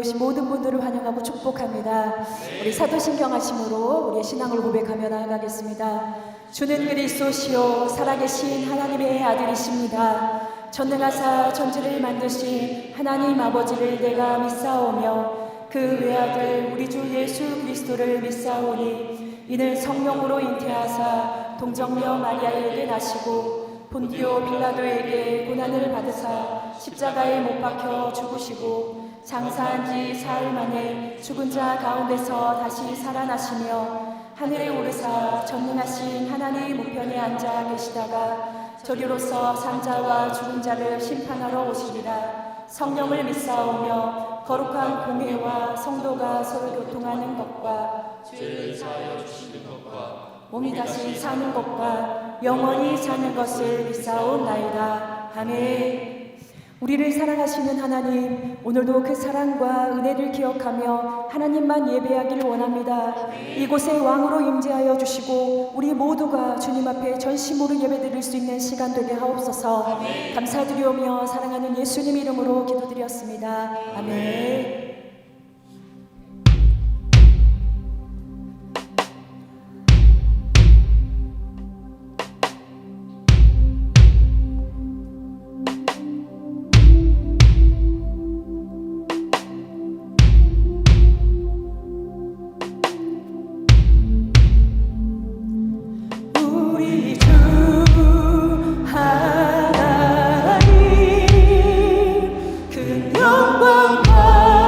오신 모든 분들을 환영하고 축복합니다. 우리 사도신경하심으로 우리의 신앙을 고백하며 나아가겠습니다. 주는 그리스도시요 살아계신 하나님의 아들이십니다. 전능하사 천지를 만드신 하나님 아버지를 내가 믿사오며 그 외아들 우리 주 예수 그리스도를 믿사오니 이는 성령으로 잉태하사 동정녀 마리아에게 나시고 본디오 빌라도에게 고난을 받으사 십자가에 못 박혀 죽으시고 장사한 지 사흘 만에 죽은 자 가운데서 다시 살아나시며 하늘에 오르사 전능하신 하나님 우편에 앉아 계시다가 저리로서 산자와 죽은 자를 심판하러 오시리라. 성령을 믿사오며 거룩한 공회와 성도가 서로 교통하는 것과 죄를 사하여 주시는 것과 몸이 다시 사는 것과 영원히 사는 것을 믿사옵나이다. 아멘. 우리를 사랑하시는 하나님, 오늘도 그 사랑과 은혜를 기억하며 하나님만 예배하기를 원합니다. 이곳에 왕으로 임재하여 주시고 우리 모두가 주님 앞에 전심으로 예배드릴 수 있는 시간 되게 하옵소서. 감사드리오며 사랑하는 예수님 이름으로 기도드렸습니다. 아멘. 우리 주 하나님 그 영광과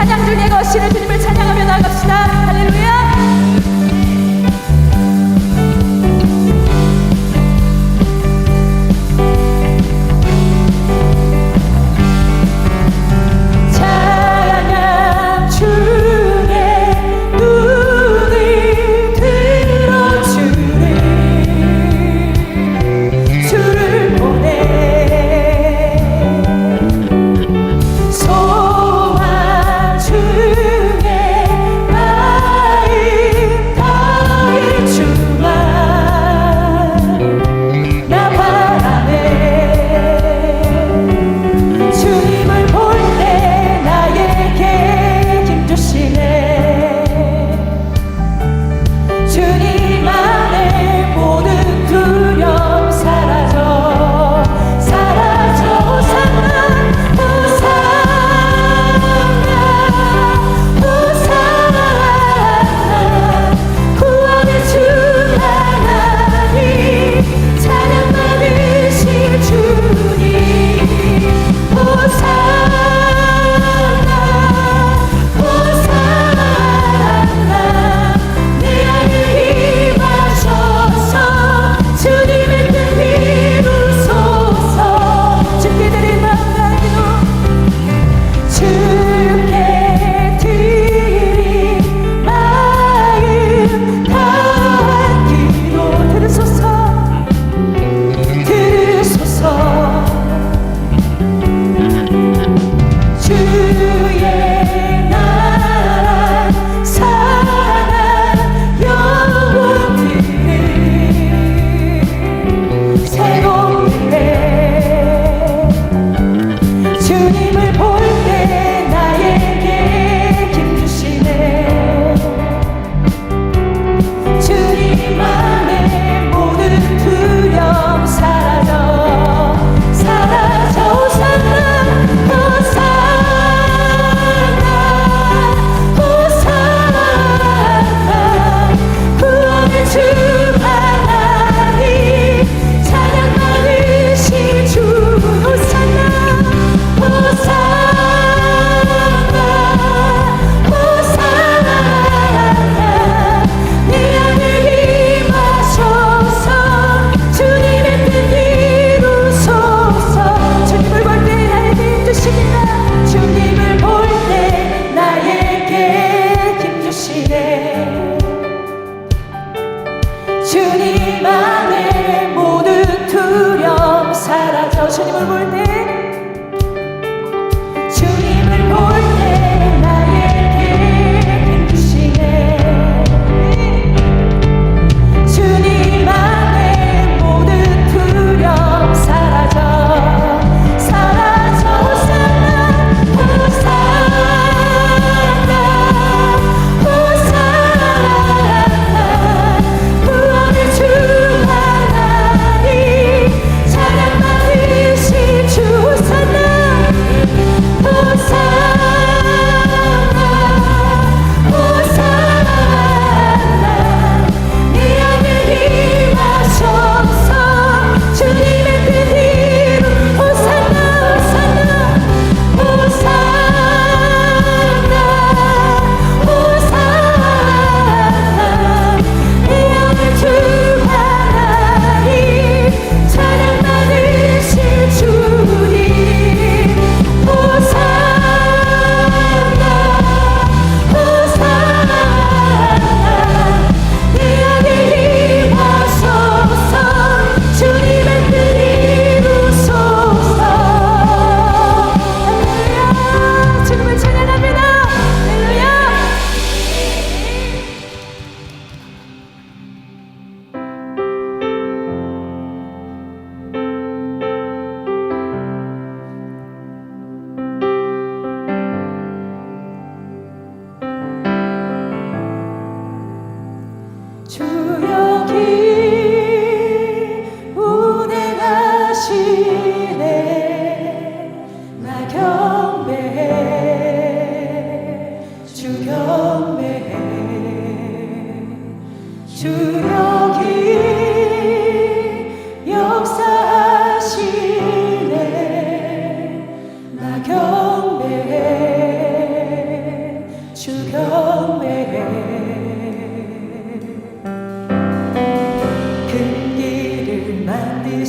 찬양 중에 거시는 주님을 찬양하며 나갑시다. 할렐루야. 찬양 중에 눈을 들어주리 주를 보내 소망 중에 마음 다해 주만 나 바라네 주님을 볼 때 나에게 힘 주시네 주님 안에 모든 두려움 사라져 호산나 구원의 주 하나님 찬양 받으실 주님 호산나 내 안에 임하셔서 주님의 뜻 이루소서 주께 드린 마음 기도 주께 드린 마음 다한 기도 들으소서 주의 나라 사랑 영원히 새로운 때 주님을 볼 때 나에게 힘 주시네 주님 안에 모든 두려움 사라져 호산나 구원의 주 하나님 찬양 받으실 주 호산나 내 안에 임하셔서 주님의 뜻 이루소서 주님을 볼 때 나에게 힘 주시니라 주님을 볼 때 나에게 힘 주시네 주님 안에 모든 두려움 사라져 주님을 볼 때 나에게 힘 주시네 주님 안에 모든 두려움 사라져 호산나 구원의 주 하나님 찬양 받으실 주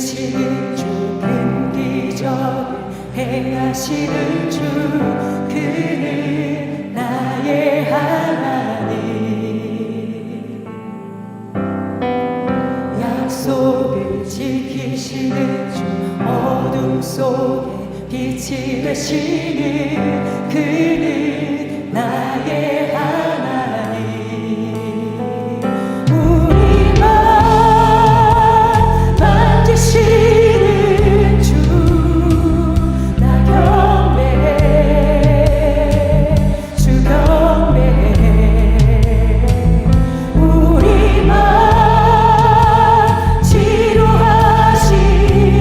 만드시는 주 큰 기적을 행하시는 주 그는 나의 하나님 약속을 지키시는 주 어둠 속에 빛이 되시는 그는 나의 하나님 우리만 만지시는 주 나 경배해 주 경배해 우리만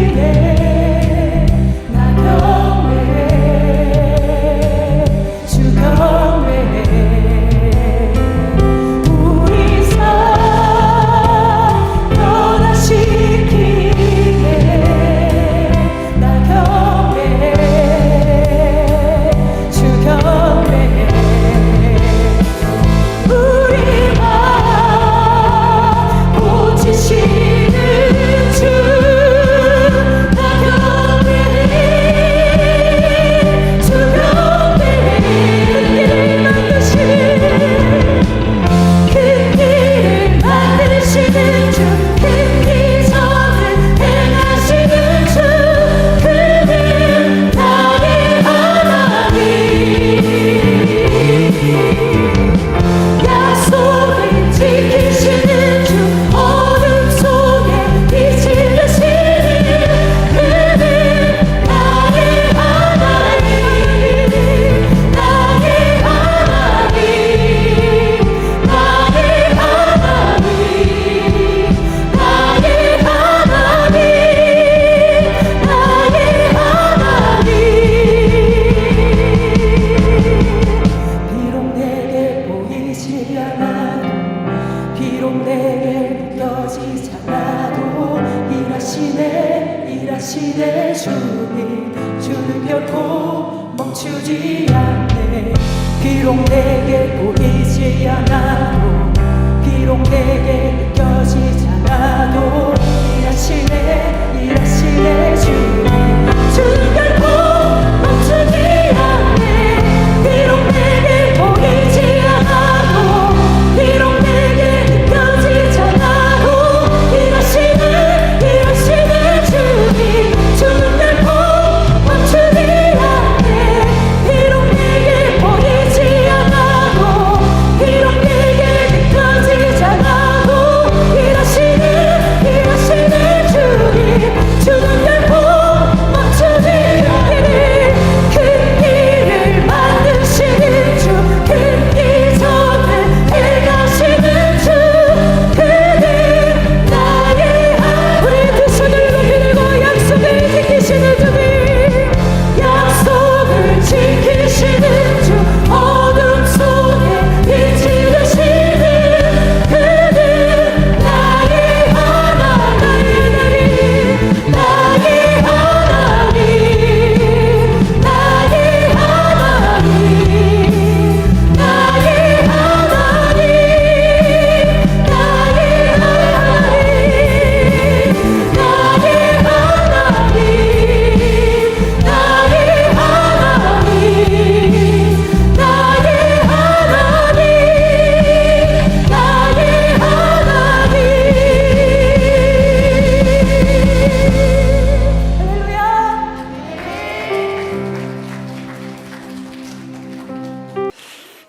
치료하시네 나 경배해 주 경배해 우리 삶 변화시키네 나 경배해 주 경배해 우리만 고치시는 주 나 경배해 주 경배해 큰 길을 만드시는 주 큰 기적을 행하시는 주 그는 나의 하나님 약속을 지키시는 주 어둠 속에 빛이 되시는 그는 나의 하나님 나의 하나님 나의 하나님 나의 하나님 나의 하나님 비록 내게 보이지 않아도 비록 내게 느껴지지 않아도 일하시네 주는 결코 멈추지 않네 비록 내게 보이지 않아도 비록 내게 느껴지지 않아도 일하시네 주는 결코 멈추지 않네 비록 내게 보이지 않아도 비록 내게 느껴지지 않아도 일하시네 주는 결코 멈추지 않네 비록 내게 보이지 않아도 비록 내게 느껴지지 않아도 일하시네 주는 결코 멈추지 않으리 큰 길을 만드시는 주 큰 기적을 행하시는 주 그는 나의 하나님 우리 두 손을 높이 들고 약속을 지키시는 주님 약속을 지키시는 주 어둠 속에 빛이 되시는 그는 나의 하나님 나의 하나님 나의 하나님 나의 하나님 나의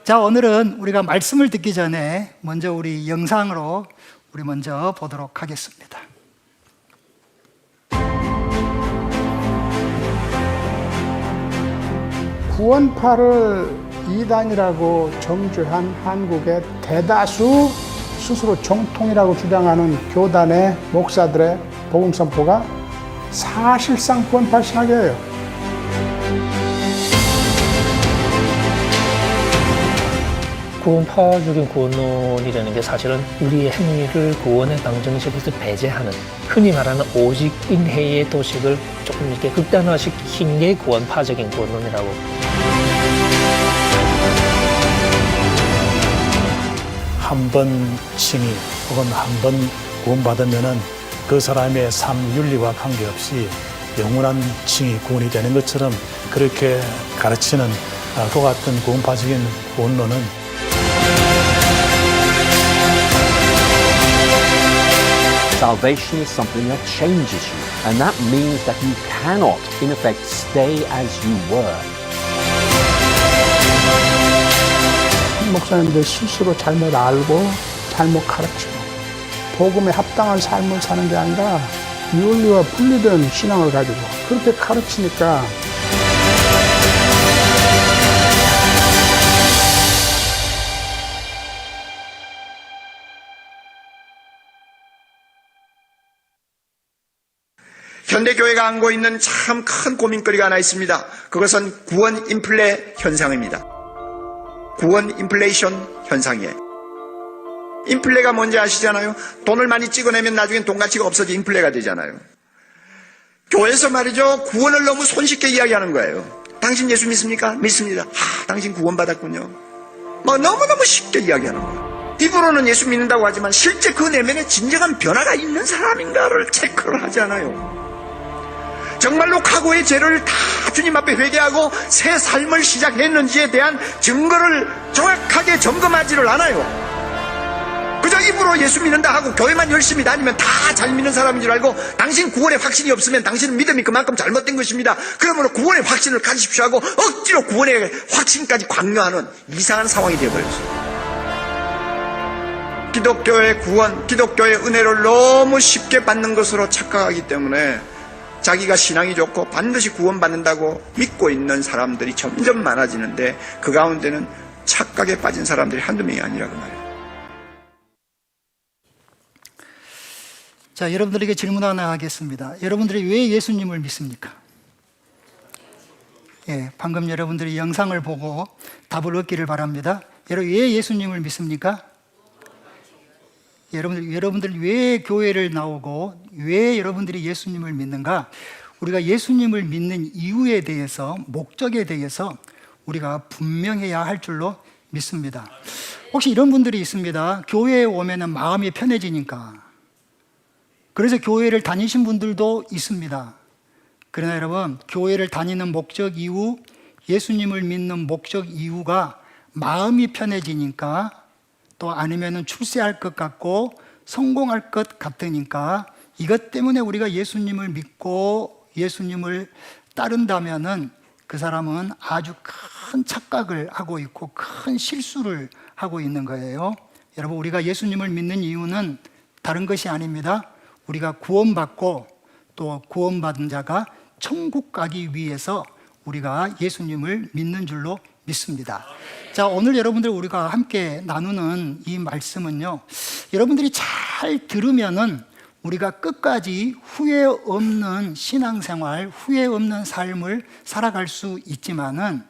자, 오늘은 우리가 말씀을 듣기 전에 먼저 우리 영상으로 우리 먼저 보도록 하겠습니다. 구원파를 이단이라고 정죄한 한국의 대다수 스스로 정통이라고 주장하는 교단의 목사들의 복음 선포가 사실상 구원파 신학이에요. 구원파적인 구원론이라는 게 사실은 우리의 행위를 구원의 방정식에서 배제하는, 흔히 말하는 오직인해의 도식을 조금 이렇게 극단화시킨 게 구원파적인 구원론이라고. 한 번 칭의 혹은 한 번 구원받으면은 그 사람의 삶 윤리와 관계없이 영원한 칭이 구원이 되는 것처럼 그렇게 가르치는 그 같은 구원파적인 본론은 Salvation is something that changes you, and that means that you cannot, in effect, stay as you were. 목사님들 스스로 잘못 알고 잘못 가르치고 복음에 합당한 삶을 사는 게 아니라 윤리와 분리된 신앙을 가지고 그렇게 가르치니까 현대교회가 안고 있는 참 큰 고민거리가 하나 있습니다. 그것은 구원 인플레 현상입니다. 구원 인플레이션 현상이에요. 인플레가 뭔지 아시잖아요? 돈을 많이 찍어내면 나중엔 돈 가치가 없어져 인플레가 되잖아요. 교회에서 말이죠, 구원을 너무 손쉽게 이야기하는 거예요. 당신 예수 믿습니까? 믿습니다. 당신 구원받았군요. 너무너무 쉽게 이야기하는 거예요. 입으로는 예수 믿는다고 하지만 실제 그 내면에 진정한 변화가 있는 사람인가를 체크를 하지 않아요. 정말로 과거의 죄를 다 주님 앞에 회개하고 새 삶을 시작했는지에 대한 증거를 정확하게 점검하지를 않아요. 그저 입으로 예수 믿는다 하고 교회만 열심히 다니면 다 잘 믿는 사람인 줄 알고 당신 구원의 확신이 없으면 당신은 믿음이 그만큼 잘못된 것입니다. 그러므로 구원의 확신을 가지십시오 하고 억지로 구원의 확신까지 강요하는 이상한 상황이 되어버렸어요. 기독교의 구원, 기독교의 은혜를 너무 쉽게 받는 것으로 착각하기 때문에 자기가 신앙이 좋고 반드시 구원받는다고 믿고 있는 사람들이 점점 많아지는데 그 가운데는 착각에 빠진 사람들이 한두 명이 아니라고 말이에요. 자, 여러분들에게 질문 하나 하겠습니다. 여러분들이 왜 예수님을 믿습니까? 예, 방금 여러분들이 영상을 보고 답을 얻기를 바랍니다. 여러분, 왜 예수님을 믿습니까? 여러분들 왜 교회를 나오고 왜 여러분들이 예수님을 믿는가? 우리가 예수님을 믿는 이유에 대해서, 목적에 대해서 우리가 분명해야 할 줄로 믿습니다. 혹시 이런 분들이 있습니다. 교회에 오면은 마음이 편해지니까. 그래서 교회를 다니신 분들도 있습니다. 그러나 여러분, 교회를 다니는 목적 이유, 예수님을 믿는 목적 이유가 마음이 편해지니까, 또 아니면은 출세할 것 같고 성공할 것 같으니까, 이것 때문에 우리가 예수님을 믿고 예수님을 따른다면은 그 사람은 아주 큰 착각을 하고 있고 큰 실수를 하고 있는 거예요. 여러분, 우리가 예수님을 믿는 이유는 다른 것이 아닙니다. 우리가 구원받고 또 구원받은 자가 천국 가기 위해서 우리가 예수님을 믿는 줄로 믿습니다. 자, 오늘 여러분들 우리가 함께 나누는 이 말씀은요, 여러분들이 잘 들으면은 우리가 끝까지 후회 없는 신앙생활, 후회 없는 삶을 살아갈 수 있지만은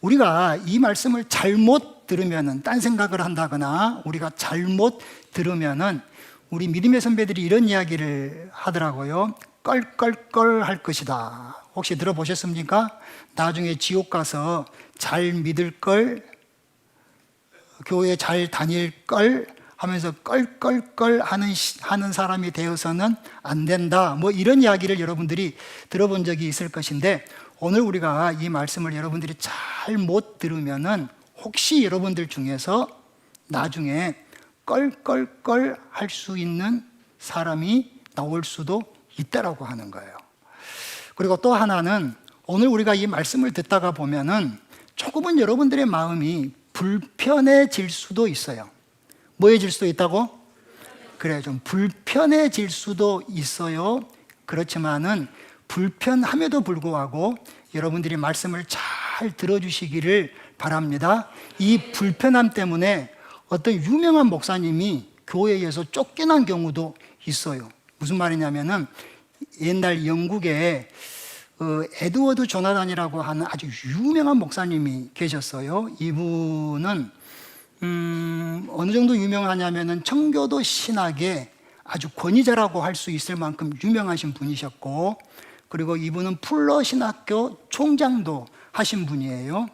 우리가 이 말씀을 잘못 들으면은, 딴 생각을 한다거나 우리가 잘못 들으면은 우리 믿음의 선배들이 이런 이야기를 하더라고요. 껄껄껄 할 것이다. 혹시 들어보셨습니까? 나중에 지옥 가서 잘 믿을 걸, 교회 잘 다닐 걸 하면서 껄껄껄 하는 사람이 되어서는 안 된다. 뭐 이런 이야기를 여러분들이 들어본 적이 있을 것인데, 오늘 우리가 이 말씀을 여러분들이 잘 못 들으면은 혹시 여러분들 중에서 나중에 껄껄껄 할 수 있는 사람이 나올 수도 있다라고 하는 거예요. 그리고 또 하나는, 오늘 우리가 이 말씀을 듣다가 보면은 조금은 여러분들의 마음이 불편해질 수도 있어요. 뭐해질 수도 있다고? 그래, 좀 불편해질 수도 있어요. 그렇지만은 불편함에도 불구하고 여러분들이 말씀을 잘 들어주시기를 바랍니다. 이 불편함 때문에 어떤 유명한 목사님이 교회에서 쫓겨난 경우도 있어요. 무슨 말이냐면은 옛날 영국에 에드워드 조나단이라고 하는 아주 유명한 목사님이 계셨어요. 이분은 어느 정도 유명하냐면은 청교도 신학의 아주 권위자라고 할 수 있을 만큼 유명하신 분이셨고, 그리고 이분은 풀러 신학교 총장도 하신 분이에요.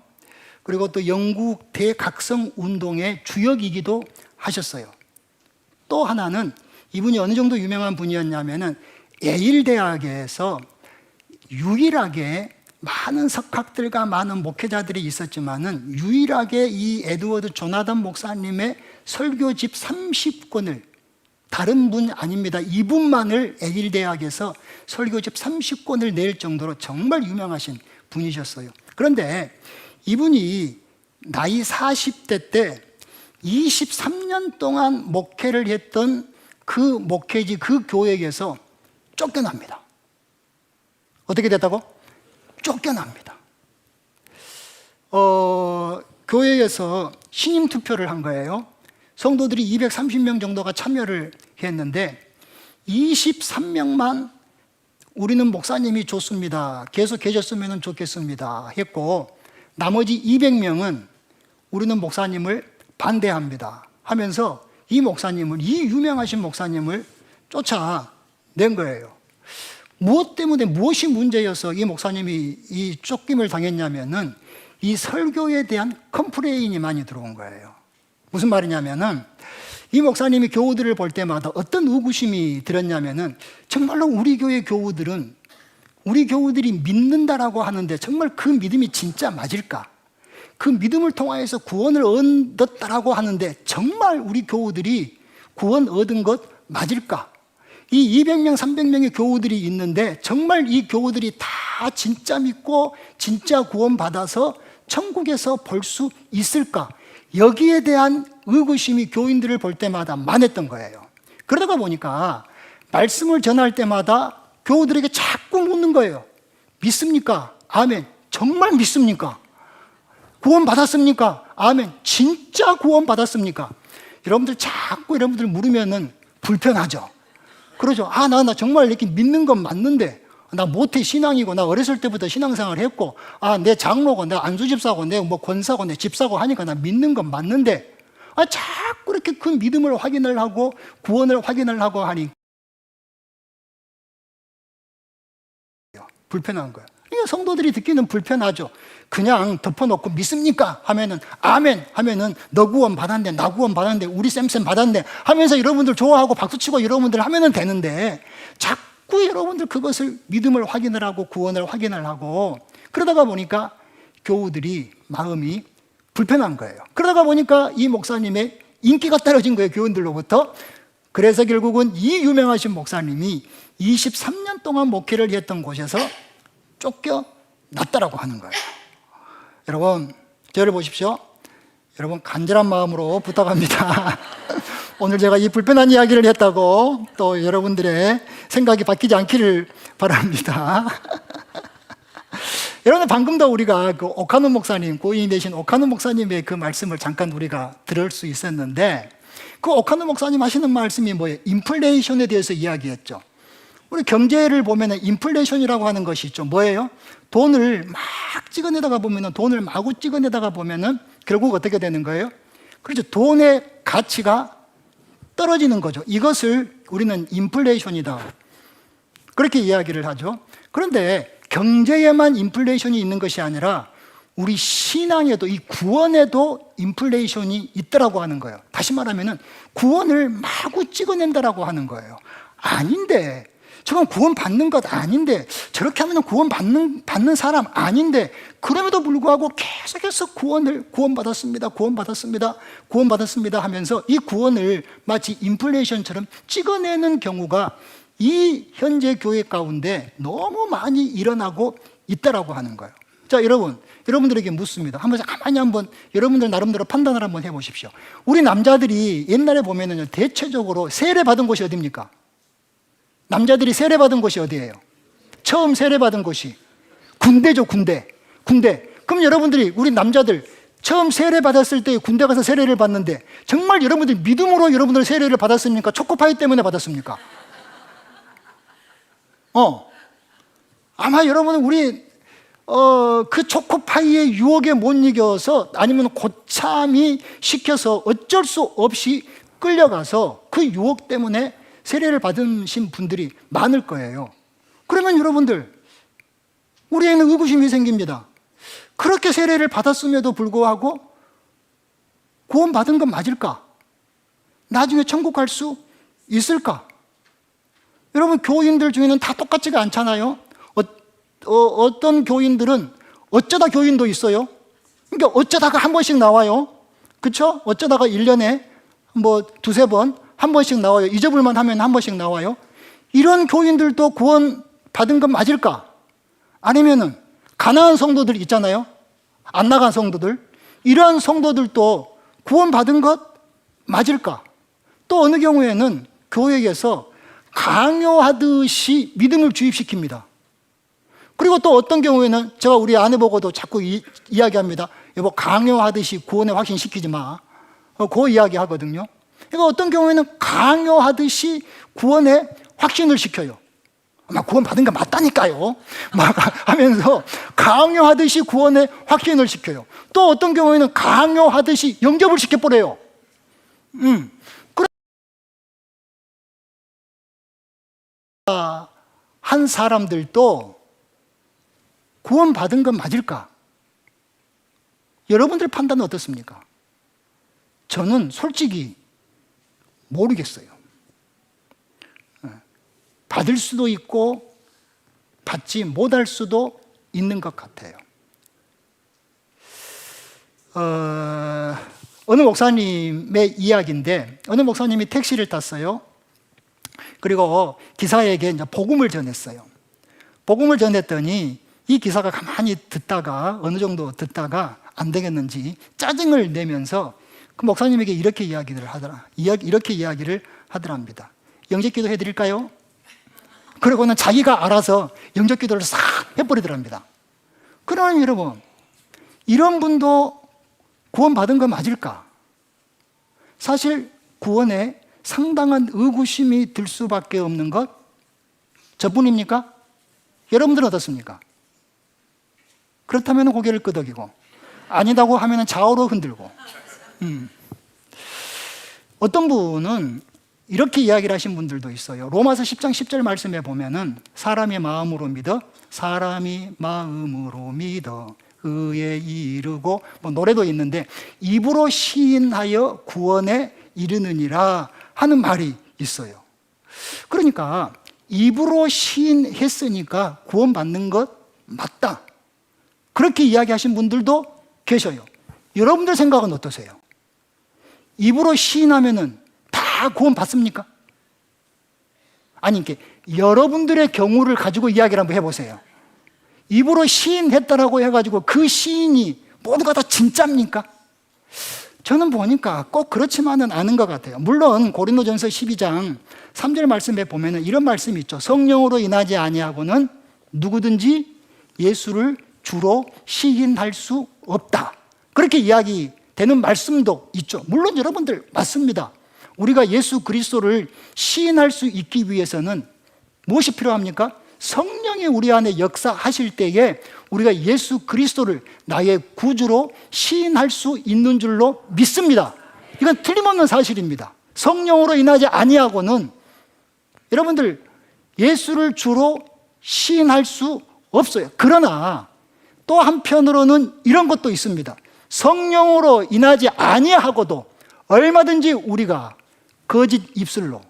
그리고 또 영국 대각성 운동의 주역이기도 하셨어요. 또 하나는 이분이 어느 정도 유명한 분이었냐면은 예일 대학에서 유일하게 많은 석학들과 많은 목회자들이 있었지만은 유일하게 이 에드워드 조나단 목사님의 설교집 30권을 다른 분 아닙니다. 이분만을 예일 대학에서 설교집 30권을 낼 정도로 정말 유명하신 분이셨어요. 그런데 이분이 나이 40대 때 23년 동안 목회를 했던 그 목회지 그 교회에서 쫓겨납니다. 어떻게 됐다고? 쫓겨납니다. 교회에서 신임 투표를 한 거예요. 성도들이 230명 정도가 참여를 했는데 23명만 우리는 목사님이 좋습니다. 계속 계셨으면 좋겠습니다. 했고 나머지 200명은 우리는 목사님을 반대합니다. 하면서 이 목사님을, 이 유명하신 목사님을 쫓아낸 거예요. 무엇 때문에, 무엇이 문제여서 이 목사님이 이 쫓김을 당했냐면은 이 설교에 대한 컴플레인이 많이 들어온 거예요. 무슨 말이냐면은 이 목사님이 교우들을 볼 때마다 어떤 의구심이 들었냐면은 정말로 우리 교회 교우들은 우리 교우들이 믿는다라고 하는데 정말 그 믿음이 진짜 맞을까? 그 믿음을 통하여서 구원을 얻었다라고 하는데 정말 우리 교우들이 구원 얻은 것 맞을까? 이 200명, 300명의 교우들이 있는데 정말 이 교우들이 다 진짜 믿고 진짜 구원받아서 천국에서 볼 수 있을까? 여기에 대한 의구심이 교인들을 볼 때마다 많았던 거예요. 그러다가 보니까 말씀을 전할 때마다 교우들에게 자꾸 묻는 거예요. 믿습니까? 아멘. 정말 믿습니까? 구원받았습니까? 아멘. 진짜 구원받았습니까? 여러분들 자꾸 여러분들 물으면은 불편하죠. 그러죠. 나 정말 이렇게 믿는 건 맞는데, 나 모태 신앙이고, 나 어렸을 때부터 신앙생활을 했고, 내 장로고, 내 안수집사고, 내 뭐 권사고, 내 집사고 하니까 나 믿는 건 맞는데, 자꾸 이렇게 그 믿음을 확인을 하고, 구원을 확인을 하고 하니, 불편한 거예요. 그러니까 성도들이 듣기는 불편하죠. 그냥 덮어놓고 믿습니까? 하면은 아멘 하면은 너 구원 받았네, 나 구원 받았네, 우리 쌤 받았네 하면서 여러분들 좋아하고 박수치고 여러분들 하면은 되는데 자꾸 여러분들 그것을 믿음을 확인을 하고 구원을 확인을 하고 그러다가 보니까 교우들이 마음이 불편한 거예요. 그러다가 보니까 이 목사님의 인기가 떨어진 거예요, 교인들로부터. 그래서 결국은 이 유명하신 목사님이 23년 동안 목회를 했던 곳에서 쫓겨났다라고 하는 거예요. 여러분, 저를 보십시오. 여러분, 간절한 마음으로 부탁합니다. 오늘 제가 이 불편한 이야기를 했다고 또 여러분들의 생각이 바뀌지 않기를 바랍니다. 여러분, 방금도 우리가 그 오카노 목사님, 고인이 되신 오카노 목사님의 그 말씀을 잠깐 우리가 들을 수 있었는데 그 오카노 목사님 하시는 말씀이 뭐예요? 인플레이션에 대해서 이야기했죠. 우리 경제를 보면은 인플레이션이라고 하는 것이 있죠. 뭐예요? 돈을 막 찍어내다가 보면은 돈을 마구 찍어내다가 보면은 결국 어떻게 되는 거예요? 그렇죠. 돈의 가치가 떨어지는 거죠. 이것을 우리는 인플레이션이다. 그렇게 이야기를 하죠. 그런데 경제에만 인플레이션이 있는 것이 아니라 우리 신앙에도 이 구원에도 인플레이션이 있다라고 하는 거예요. 다시 말하면은 구원을 마구 찍어낸다라고 하는 거예요. 아닌데 저건 구원 받는 것 아닌데 저렇게 하면 구원 받는 사람 아닌데 그럼에도 불구하고 계속해서 구원받았습니다 하면서 이 구원을 마치 인플레이션처럼 찍어내는 경우가 이 현재 교회 가운데 너무 많이 일어나고 있다라고 하는 거예요. 자, 여러분들에게 묻습니다. 가만히 한번 여러분들 나름대로 판단을 한번 해보십시오. 우리 남자들이 옛날에 보면은 대체적으로 세례받은 곳이 어디입니까? 남자들이 세례받은 곳이 어디예요? 처음 세례받은 곳이 군대죠, 군대. 그럼 여러분들이 우리 남자들 처음 세례받았을 때 군대 가서 세례를 받는데 정말 여러분들 믿음으로 여러분들 세례를 받았습니까? 초코파이 때문에 받았습니까? 아마 여러분은 우리 그 초코파이의 유혹에 못 이겨서 아니면 고참이 시켜서 어쩔 수 없이 끌려가서 그 유혹 때문에 세례를 받으신 분들이 많을 거예요. 그러면 여러분들 우리에는 의구심이 생깁니다. 그렇게 세례를 받았음에도 불구하고 구원받은 건 맞을까? 나중에 천국 갈 수 있을까? 여러분, 교인들 중에는 다 똑같지가 않잖아요. 어떤 교인들은 어쩌다 교인도 있어요. 그러니까 어쩌다가 한 번씩 나와요. 그렇죠? 어쩌다가 1년에 뭐 두세 번, 한 번씩 나와요. 잊어볼만 하면 한 번씩 나와요. 이런 교인들도 구원 받은 건 맞을까? 아니면은 가난한 성도들 있잖아요. 안 나간 성도들. 이러한 성도들도 구원 받은 것 맞을까? 또 어느 경우에는 교회에서 강요하듯이 믿음을 주입시킵니다. 그리고 또 어떤 경우에는 제가 우리 아내 보고도 자꾸 이야기합니다. 여보, 강요하듯이 구원에 확신시키지 마. 그 이야기 하거든요. 그러니까 어떤 경우에는 강요하듯이 구원에 확신을 시켜요. 막 구원 받은 거 맞다니까요. 막 하면서 강요하듯이 구원에 확신을 시켜요. 또 어떤 경우에는 강요하듯이 영접을 시켜버려요. 한 사람들도 구원 받은 건 맞을까? 여러분들 판단은 어떻습니까? 저는 솔직히 모르겠어요. 받을 수도 있고 받지 못할 수도 있는 것 같아요. 어느 목사님의 이야기인데, 어느 목사님이 택시를 탔어요. 그리고 기사에게 이제 복음을 전했어요. 복음을 전했더니 이 기사가 가만히 듣다가 어느 정도 듣다가 안 되겠는지 짜증을 내면서 그 목사님에게 이렇게 이야기를 하더랍니다. 영접기도 해드릴까요? 그러고는 자기가 알아서 영접기도를 싹 해버리더랍니다. 그러면 여러분, 이런 분도 구원받은 거 맞을까? 사실 구원에 상당한 의구심이 들 수밖에 없는 것 저뿐입니까? 여러분들은 어떻습니까? 그렇다면 고개를 끄덕이고, 아니다고 하면 좌우로 흔들고. 어떤 분은 이렇게 이야기를 하신 분들도 있어요. 로마서 10장 10절 말씀에 보면은 사람이 마음으로 믿어 의에 이르고, 뭐 노래도 있는데 입으로 시인하여 구원에 이르느니라 하는 말이 있어요. 그러니까 입으로 시인했으니까 구원받는 것 맞다, 그렇게 이야기하신 분들도 계셔요. 여러분들 생각은 어떠세요? 입으로 시인하면은 다 구원받습니까? 아니, 이렇게 여러분들의 경우를 가지고 이야기를 한번 해보세요. 입으로 시인했다라고 해가지고 그 시인이 모두가 다 진짜입니까? 저는 보니까 꼭 그렇지만은 않은 것 같아요. 물론 고린도전서 12장 3절 말씀에 보면은 이런 말씀이 있죠. 성령으로 인하지 아니하고는 누구든지 예수를 주로 시인할 수 없다, 그렇게 이야기되는 말씀도 있죠. 물론 여러분들 맞습니다. 우리가 예수 그리스도를 시인할 수 있기 위해서는 무엇이 필요합니까? 성령이 우리 안에 역사하실 때에 우리가 예수 그리스도를 나의 구주로 시인할 수 있는 줄로 믿습니다. 이건 틀림없는 사실입니다. 성령으로 인하지 아니하고는 여러분들 예수를 주로 시인할 수 없어요. 그러나 또 한편으로는 이런 것도 있습니다. 성령으로 인하지 아니하고도 얼마든지 우리가 거짓 입술로,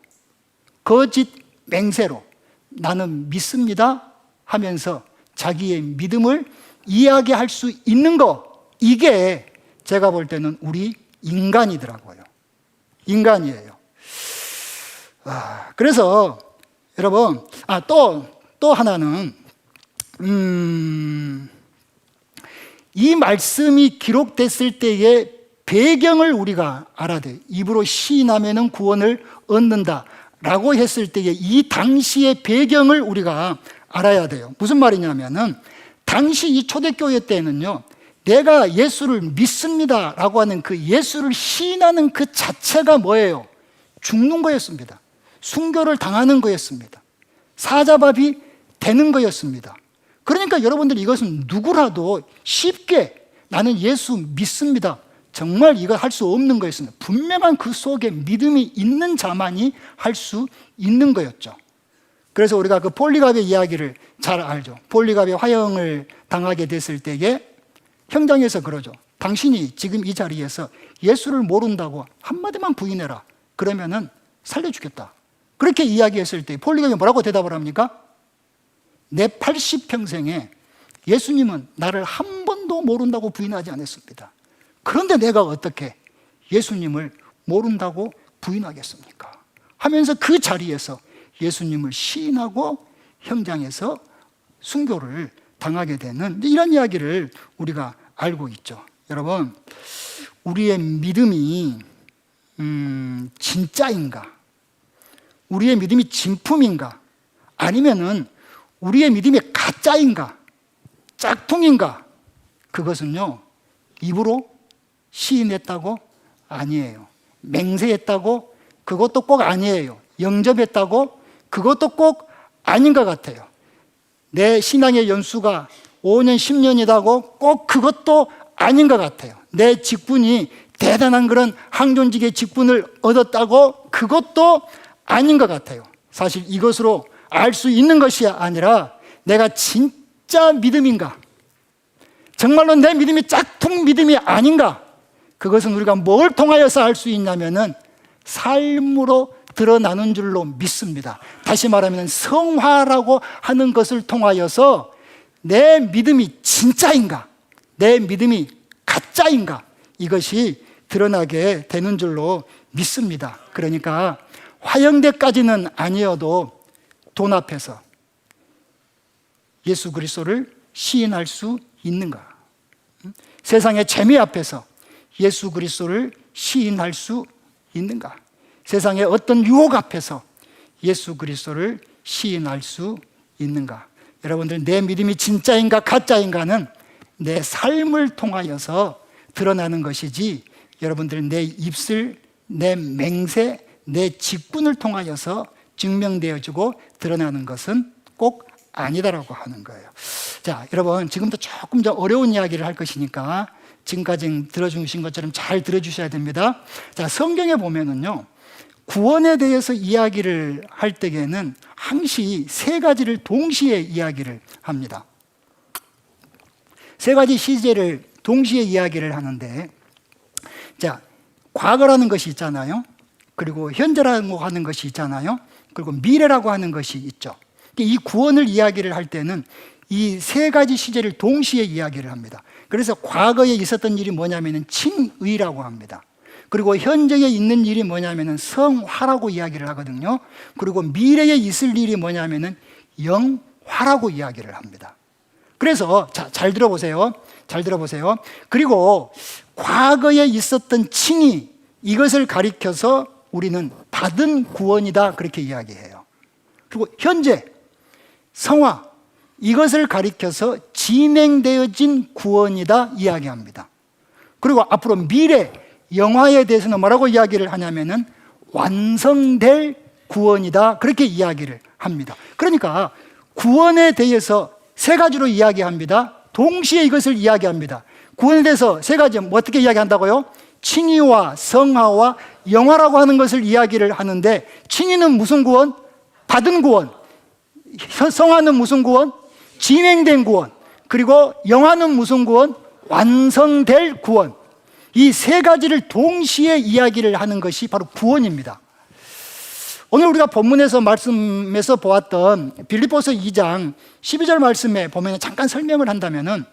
거짓 맹세로 나는 믿습니다 하면서 자기의 믿음을 이야기할 수 있는 거, 이게 제가 볼 때는 우리 인간이더라고요. 인간이에요. 그래서 여러분, 또 하나는 이 말씀이 기록됐을 때의 배경을 우리가 알아야 돼요. 입으로 시인하면 구원을 얻는다 라고 했을 때의 이 당시의 배경을 우리가 알아야 돼요. 무슨 말이냐면은 당시 이 초대교회 때는요, 내가 예수를 믿습니다 라고 하는 그 예수를 시인하는 그 자체가 뭐예요? 죽는 거였습니다. 순교를 당하는 거였습니다. 사자밥이 되는 거였습니다. 그러니까 여러분들, 이것은 누구라도 쉽게 나는 예수 믿습니다, 정말 이거 할 수 없는 거였습니다. 분명한 그 속에 믿음이 있는 자만이 할 수 있는 거였죠. 그래서 우리가 그 폴리갑의 이야기를 잘 알죠. 폴리갑이 화형을 당하게 됐을 때에 형장에서 그러죠. 당신이 지금 이 자리에서 예수를 모른다고 한마디만 부인해라, 그러면은 살려주겠다, 그렇게 이야기했을 때 폴리감이 뭐라고 대답을 합니까? 내 80평생에 예수님은 나를 한 번도 모른다고 부인하지 않았습니다. 그런데 내가 어떻게 예수님을 모른다고 부인하겠습니까? 하면서 그 자리에서 예수님을 시인하고 현장에서 순교를 당하게 되는 이런 이야기를 우리가 알고 있죠. 여러분, 우리의 믿음이 진짜인가? 우리의 믿음이 진품인가? 아니면은 우리의 믿음이 가짜인가? 짝퉁인가? 그것은요, 입으로 시인했다고? 아니에요. 맹세했다고? 그것도 꼭 아니에요. 영접했다고? 그것도 꼭 아닌 것 같아요. 내 신앙의 연수가 5년, 10년이라고? 꼭 그것도 아닌 것 같아요. 내 직분이 대단한 그런 항존직의 직분을 얻었다고? 그것도 아닌 것 같아요. 사실 이것으로 알 수 있는 것이 아니라 내가 진짜 믿음인가? 정말로 내 믿음이 짝퉁 믿음이 아닌가? 그것은 우리가 뭘 통하여서 알 수 있냐면은 삶으로 드러나는 줄로 믿습니다. 다시 말하면 성화라고 하는 것을 통하여서 내 믿음이 진짜인가? 내 믿음이 가짜인가? 이것이 드러나게 되는 줄로 믿습니다. 그러니까 화형대까지는 아니어도 돈 앞에서 예수 그리스도를 시인할 수 있는가? 세상의 재미 앞에서 예수 그리스도를 시인할 수 있는가? 세상의 어떤 유혹 앞에서 예수 그리스도를 시인할 수 있는가? 여러분들, 내 믿음이 진짜인가 가짜인가는 내 삶을 통하여서 드러나는 것이지, 여러분들 내 입술, 내 맹세, 내 직분을 통하여서 증명되어지고 드러나는 것은 꼭 아니다라고 하는 거예요. 자, 여러분, 지금부터 조금 더 어려운 이야기를 할 것이니까 지금까지 들어주신 것처럼 잘 들어주셔야 됩니다. 자, 성경에 보면은요, 구원에 대해서 이야기를 할 때에는 항시 세 가지를 동시에 이야기를 합니다. 세 가지 시제를 동시에 이야기를 하는데, 자, 과거라는 것이 있잖아요. 그리고 현재라고 하는 것이 있잖아요. 그리고 미래라고 하는 것이 있죠. 이 구원을 이야기를 할 때는 이 세 가지 시제를 동시에 이야기를 합니다. 그래서 과거에 있었던 일이 뭐냐면은 칭의라고 합니다. 그리고 현재에 있는 일이 뭐냐면은 성화라고 이야기를 하거든요. 그리고 미래에 있을 일이 뭐냐면은 영화라고 이야기를 합니다. 그래서 잘 들어보세요. 잘 들어보세요. 그리고 과거에 있었던 칭의, 이것을 가리켜서 우리는 받은 구원이다, 그렇게 이야기해요. 그리고 현재 성화, 이것을 가리켜서 진행되어진 구원이다 이야기합니다. 그리고 앞으로 미래 영화에 대해서는 뭐라고 이야기를 하냐면은 완성될 구원이다, 그렇게 이야기를 합니다. 그러니까 구원에 대해서 세 가지로 이야기합니다. 동시에 이것을 이야기합니다. 구원에 대해서 세 가지 어떻게 이야기한다고요? 칭의와 성화와 영화라고 하는 것을 이야기를 하는데, 칭의는 무슨 구원? 받은 구원. 성화는 무슨 구원? 진행된 구원. 그리고 영화는 무슨 구원? 완성될 구원. 이 세 가지를 동시에 이야기를 하는 것이 바로 구원입니다. 오늘 우리가 본문에서 말씀에서 보았던 빌립보서 2장 12절 말씀에 보면 잠깐 설명을 한다면은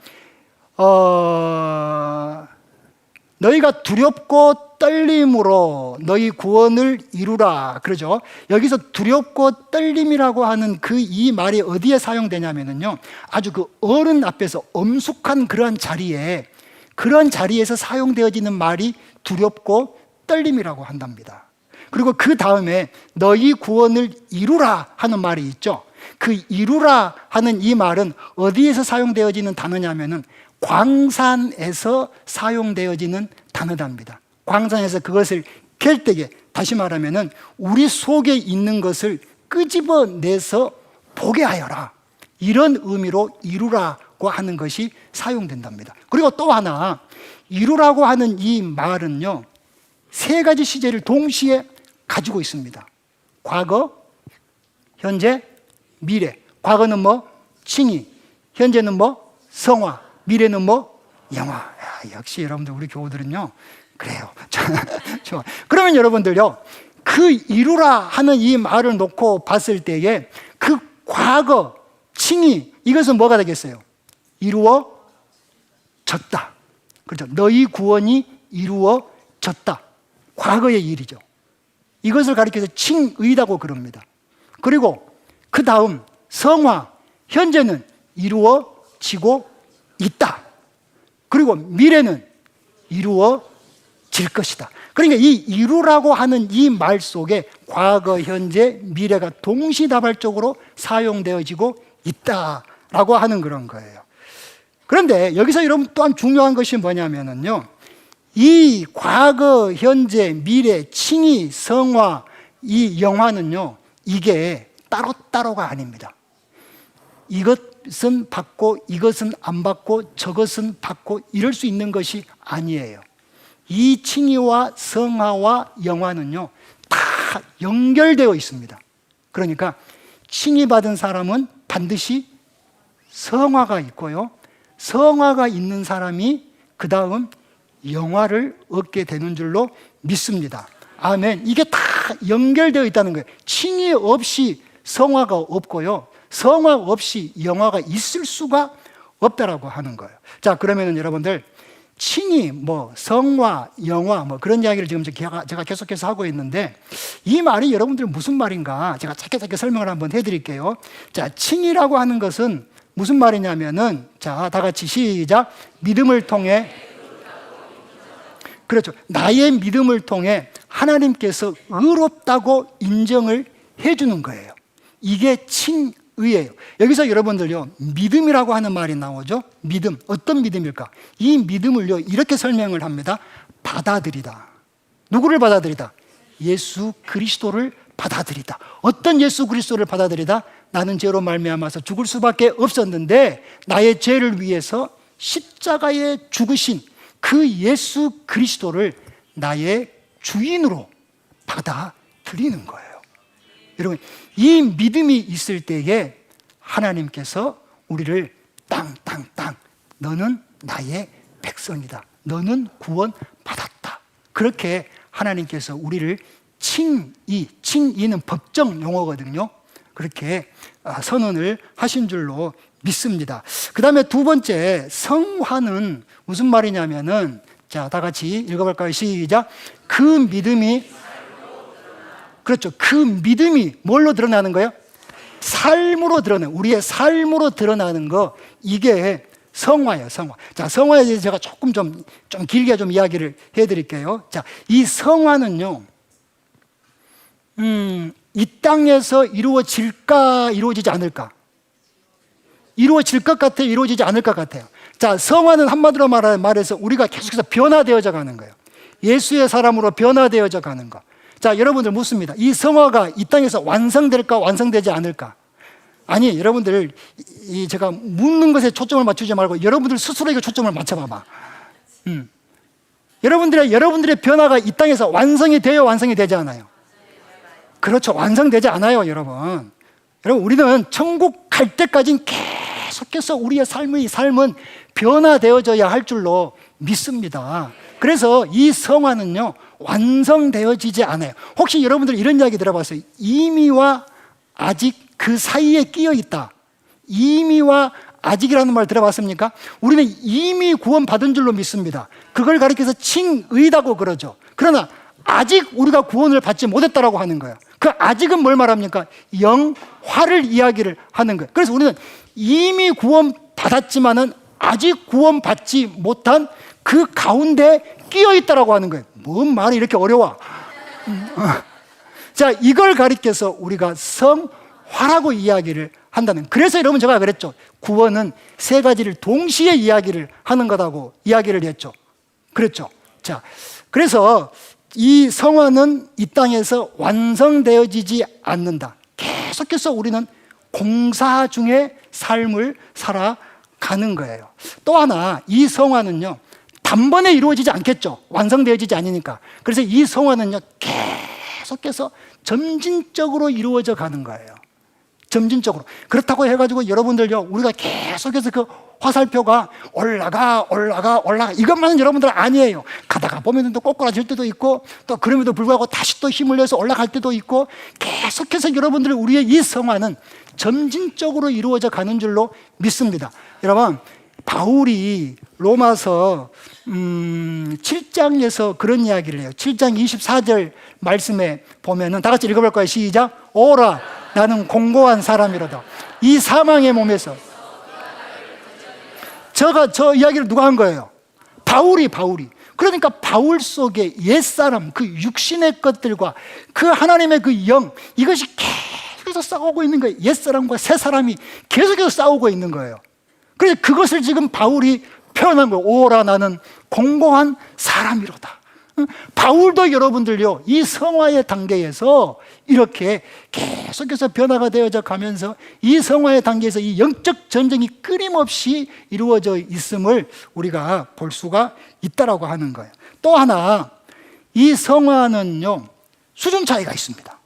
너희가 두렵고 떨림으로 너희 구원을 이루라, 그러죠. 여기서 두렵고 떨림이라고 하는 그 이 말이 어디에 사용되냐면요, 아주 그 어른 앞에서 엄숙한 그러한 자리에서 사용되어지는 말이 두렵고 떨림이라고 한답니다. 그리고 그 다음에 너희 구원을 이루라 하는 말이 있죠. 그 이루라 하는 이 말은 어디에서 사용되어지는 단어냐면은 광산에서 사용되어지는 단어답니다. 광산에서 그것을 캘 때에, 다시 말하면은 우리 속에 있는 것을 끄집어내서 보게 하여라, 이런 의미로 이루라고 하는 것이 사용된답니다. 그리고 또 하나, 이루라고 하는 이 말은요, 세 가지 시제를 동시에 가지고 있습니다. 과거, 현재, 미래. 과거는 뭐? 칭의. 현재는 뭐? 성화. 미래는 뭐? 영화. 역시 여러분들, 우리 교우들은요, 그래요. 좋아. 그러면 여러분들요, 그 이루라 하는 이 말을 놓고 봤을 때에 그 과거 칭의, 이것은 뭐가 되겠어요? 이루어졌다. 그렇죠. 너희 구원이 이루어졌다. 과거의 일이죠. 이것을 가리켜서 칭의라고 그럽니다. 그리고 그 다음 성화, 현재는 이루어지고 있다. 그리고 미래는 이루어질 것이다. 그러니까 이 이루라고 하는 이 말 속에 과거, 현재, 미래가 동시다발적으로 사용되어지고 있다라고 하는 그런 거예요. 그런데 여기서 여러분 또한 중요한 것이 뭐냐면요, 이 과거, 현재, 미래, 칭의, 성화, 이 영화는요, 이게 따로따로가 아닙니다. 이것은 받고 이것은 안 받고 저것은 받고 이럴 수 있는 것이 아니에요. 이 칭의와 성화와 영화는요, 다 연결되어 있습니다. 그러니까 칭의 받은 사람은 반드시 성화가 있고요, 성화가 있는 사람이 그 다음 영화를 얻게 되는 줄로 믿습니다. 아멘. 이게 다 연결되어 있다는 거예요. 칭의 없이 성화가 없고요, 성화 없이 영화가 있을 수가 없다라고 하는 거예요. 자, 그러면은 여러분들 칭의, 성화, 영화, 그런 이야기를 지금 제가 계속해서 하고 있는데, 이 말이 여러분들 무슨 말인가 제가 짧게 설명을 한번 해드릴게요. 자, 칭의라고 하는 것은 무슨 말이냐면은, 자, 다 같이 시작. 믿음을 통해, 그렇죠. 나의 믿음을 통해 하나님께서 의롭다고 인정을 해주는 거예요. 이게 칭의예요. 여기서 여러분들요, 믿음이라고 하는 말이 나오죠. 믿음, 어떤 믿음일까? 이 믿음을요, 이렇게 설명을 합니다. 받아들이다. 누구를 받아들이다? 예수 그리스도를 받아들이다. 어떤 예수 그리스도를 받아들이다? 나는 죄로 말미암아서 죽을 수밖에 없었는데 나의 죄를 위해서 십자가에 죽으신 그 예수 그리스도를 나의 주인으로 받아들이는 거예요. 여러분, 이 믿음이 있을 때에 하나님께서 우리를 땅 너는 나의 백성이다, 너는 구원받았다, 그렇게 하나님께서 우리를 칭의는 법정 용어거든요. 그렇게 선언을 하신 줄로 믿습니다. 그 다음에 두 번째, 성화는 무슨 말이냐면은, 자, 다 같이 읽어볼까요? 시작. 그 믿음이, 그렇죠. 그 믿음이 뭘로 드러나는 거예요? 삶으로 드러나는, 우리의 삶으로 드러나는 거, 이게 성화예요, 성화. 자, 성화에 대해서 제가 조금 좀 길게 좀 이야기를 해드릴게요. 자, 이 성화는요, 이 땅에서 이루어질까, 이루어지지 않을까? 이루어질 것 같아요, 이루어지지 않을 것 같아요? 자, 성화는 한마디로 말해서 우리가 계속해서 변화되어져 가는 거예요. 예수의 사람으로 변화되어져 가는 거. 자, 여러분들 묻습니다. 이 성화가 이 땅에서 완성될까, 완성되지 않을까? 아니, 여러분들, 제가 묻는 것에 초점을 맞추지 말고 여러분들 스스로에게 초점을 맞춰봐봐. 여러분들의 변화가 이 땅에서 완성이 돼요, 완성이 되지 않아요? 그렇죠. 완성되지 않아요, 여러분. 우리는 천국 갈 때까지는 계속해서 우리의 삶은 변화되어져야 할 줄로 믿습니다. 그래서 이 성화는요, 완성되어지지 않아요. 혹시 여러분들 이런 이야기 들어봤어요? 이미와 아직 그 사이에 끼어 있다. 이미와 아직이라는 말 들어봤습니까? 우리는 이미 구원받은 줄로 믿습니다. 그걸 가리켜서 칭의라고 그러죠. 그러나 아직 우리가 구원을 받지 못했다라고 하는 거예요. 그 아직은 뭘 말합니까? 영화를 이야기를 하는 거예요. 그래서 우리는 이미 구원받았지만은 아직 구원받지 못한 그 가운데 끼어 있다라고 하는 거예요. 뭔 말이 이렇게 어려워? 자, 이걸 가리켜서 우리가 성화라고 이야기를 한다는. 그래서 여러분, 제가 그랬죠. 구원은 세 가지를 동시에 이야기를 하는 거라고 이야기를 했죠. 그랬죠. 자, 그래서 이 성화는 이 땅에서 완성되어지지 않는다. 계속해서 우리는 공사 중의 삶을 살아가는 거예요. 또 하나, 이 성화는요, 단번에 이루어지지 않겠죠. 완성되어지지 않으니까. 그래서 이 성화는요, 계속해서 점진적으로 이루어져 가는 거예요. 점진적으로. 그렇다고 해가지고 여러분들요, 우리가 계속해서 그 화살표가 올라가 이것만은 여러분들 아니에요. 가다가 보면 또 꼬꾸라질 때도 있고, 또 그럼에도 불구하고 다시 또 힘을 내서 올라갈 때도 있고, 계속해서 여러분들 우리의 이 성화는 점진적으로 이루어져 가는 줄로 믿습니다. 여러분, 바울이 로마서 7장에서 그런 이야기를 해요. 7장 24절 말씀에 보면은, 다 같이 읽어볼 거예요. 시작. 오라, 나는 공고한 사람이로다. 이 사망의 몸에서. 저 이야기를 누가 한 거예요? 바울이. 그러니까 바울 속에 옛사람, 그 육신의 것들과 그 하나님의 그 영, 이것이 계속해서 싸우고 있는 거예요. 옛사람과 새사람이 계속해서 싸우고 있는 거예요. 그래서 그것을 지금 바울이 표현한 거예요. 오라, 나는 공고한 사람이로다. 바울도 여러분들요, 이 성화의 단계에서 이렇게 계속해서 변화가 되어져 가면서 이 성화의 단계에서 이 영적 전쟁이 끊임없이 이루어져 있음을 우리가 볼 수가 있다라고 하는 거예요. 또 하나, 이 성화는요, 수준 차이가 있습니다.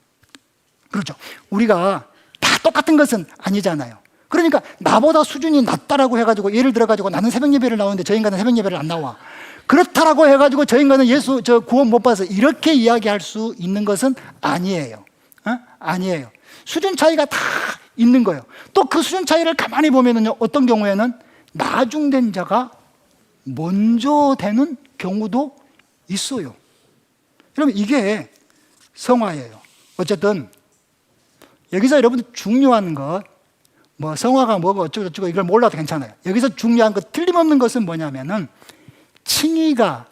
그렇죠. 우리가 다 똑같은 것은 아니잖아요. 그러니까 나보다 수준이 낮다라고 해가지고, 예를 들어가지고 나는 새벽 예배를 나오는데 저 인간은 새벽 예배를 안 나와. 그렇다라고 해가지고 저 인간은 저 구원 못 받아서 이렇게 이야기할 수 있는 것은 아니에요. 아니에요. 수준 차이가 다 있는 거예요. 또 그 수준 차이를 가만히 보면은요, 어떤 경우에는 나중된 자가 먼저 되는 경우도 있어요. 그러면 이게 성화예요. 어쨌든 여기서 여러분들 중요한 것, 뭐 성화가 뭐고 어쩌고 이걸 몰라도 괜찮아요. 여기서 중요한 것, 틀림없는 것은 뭐냐면은, 칭의가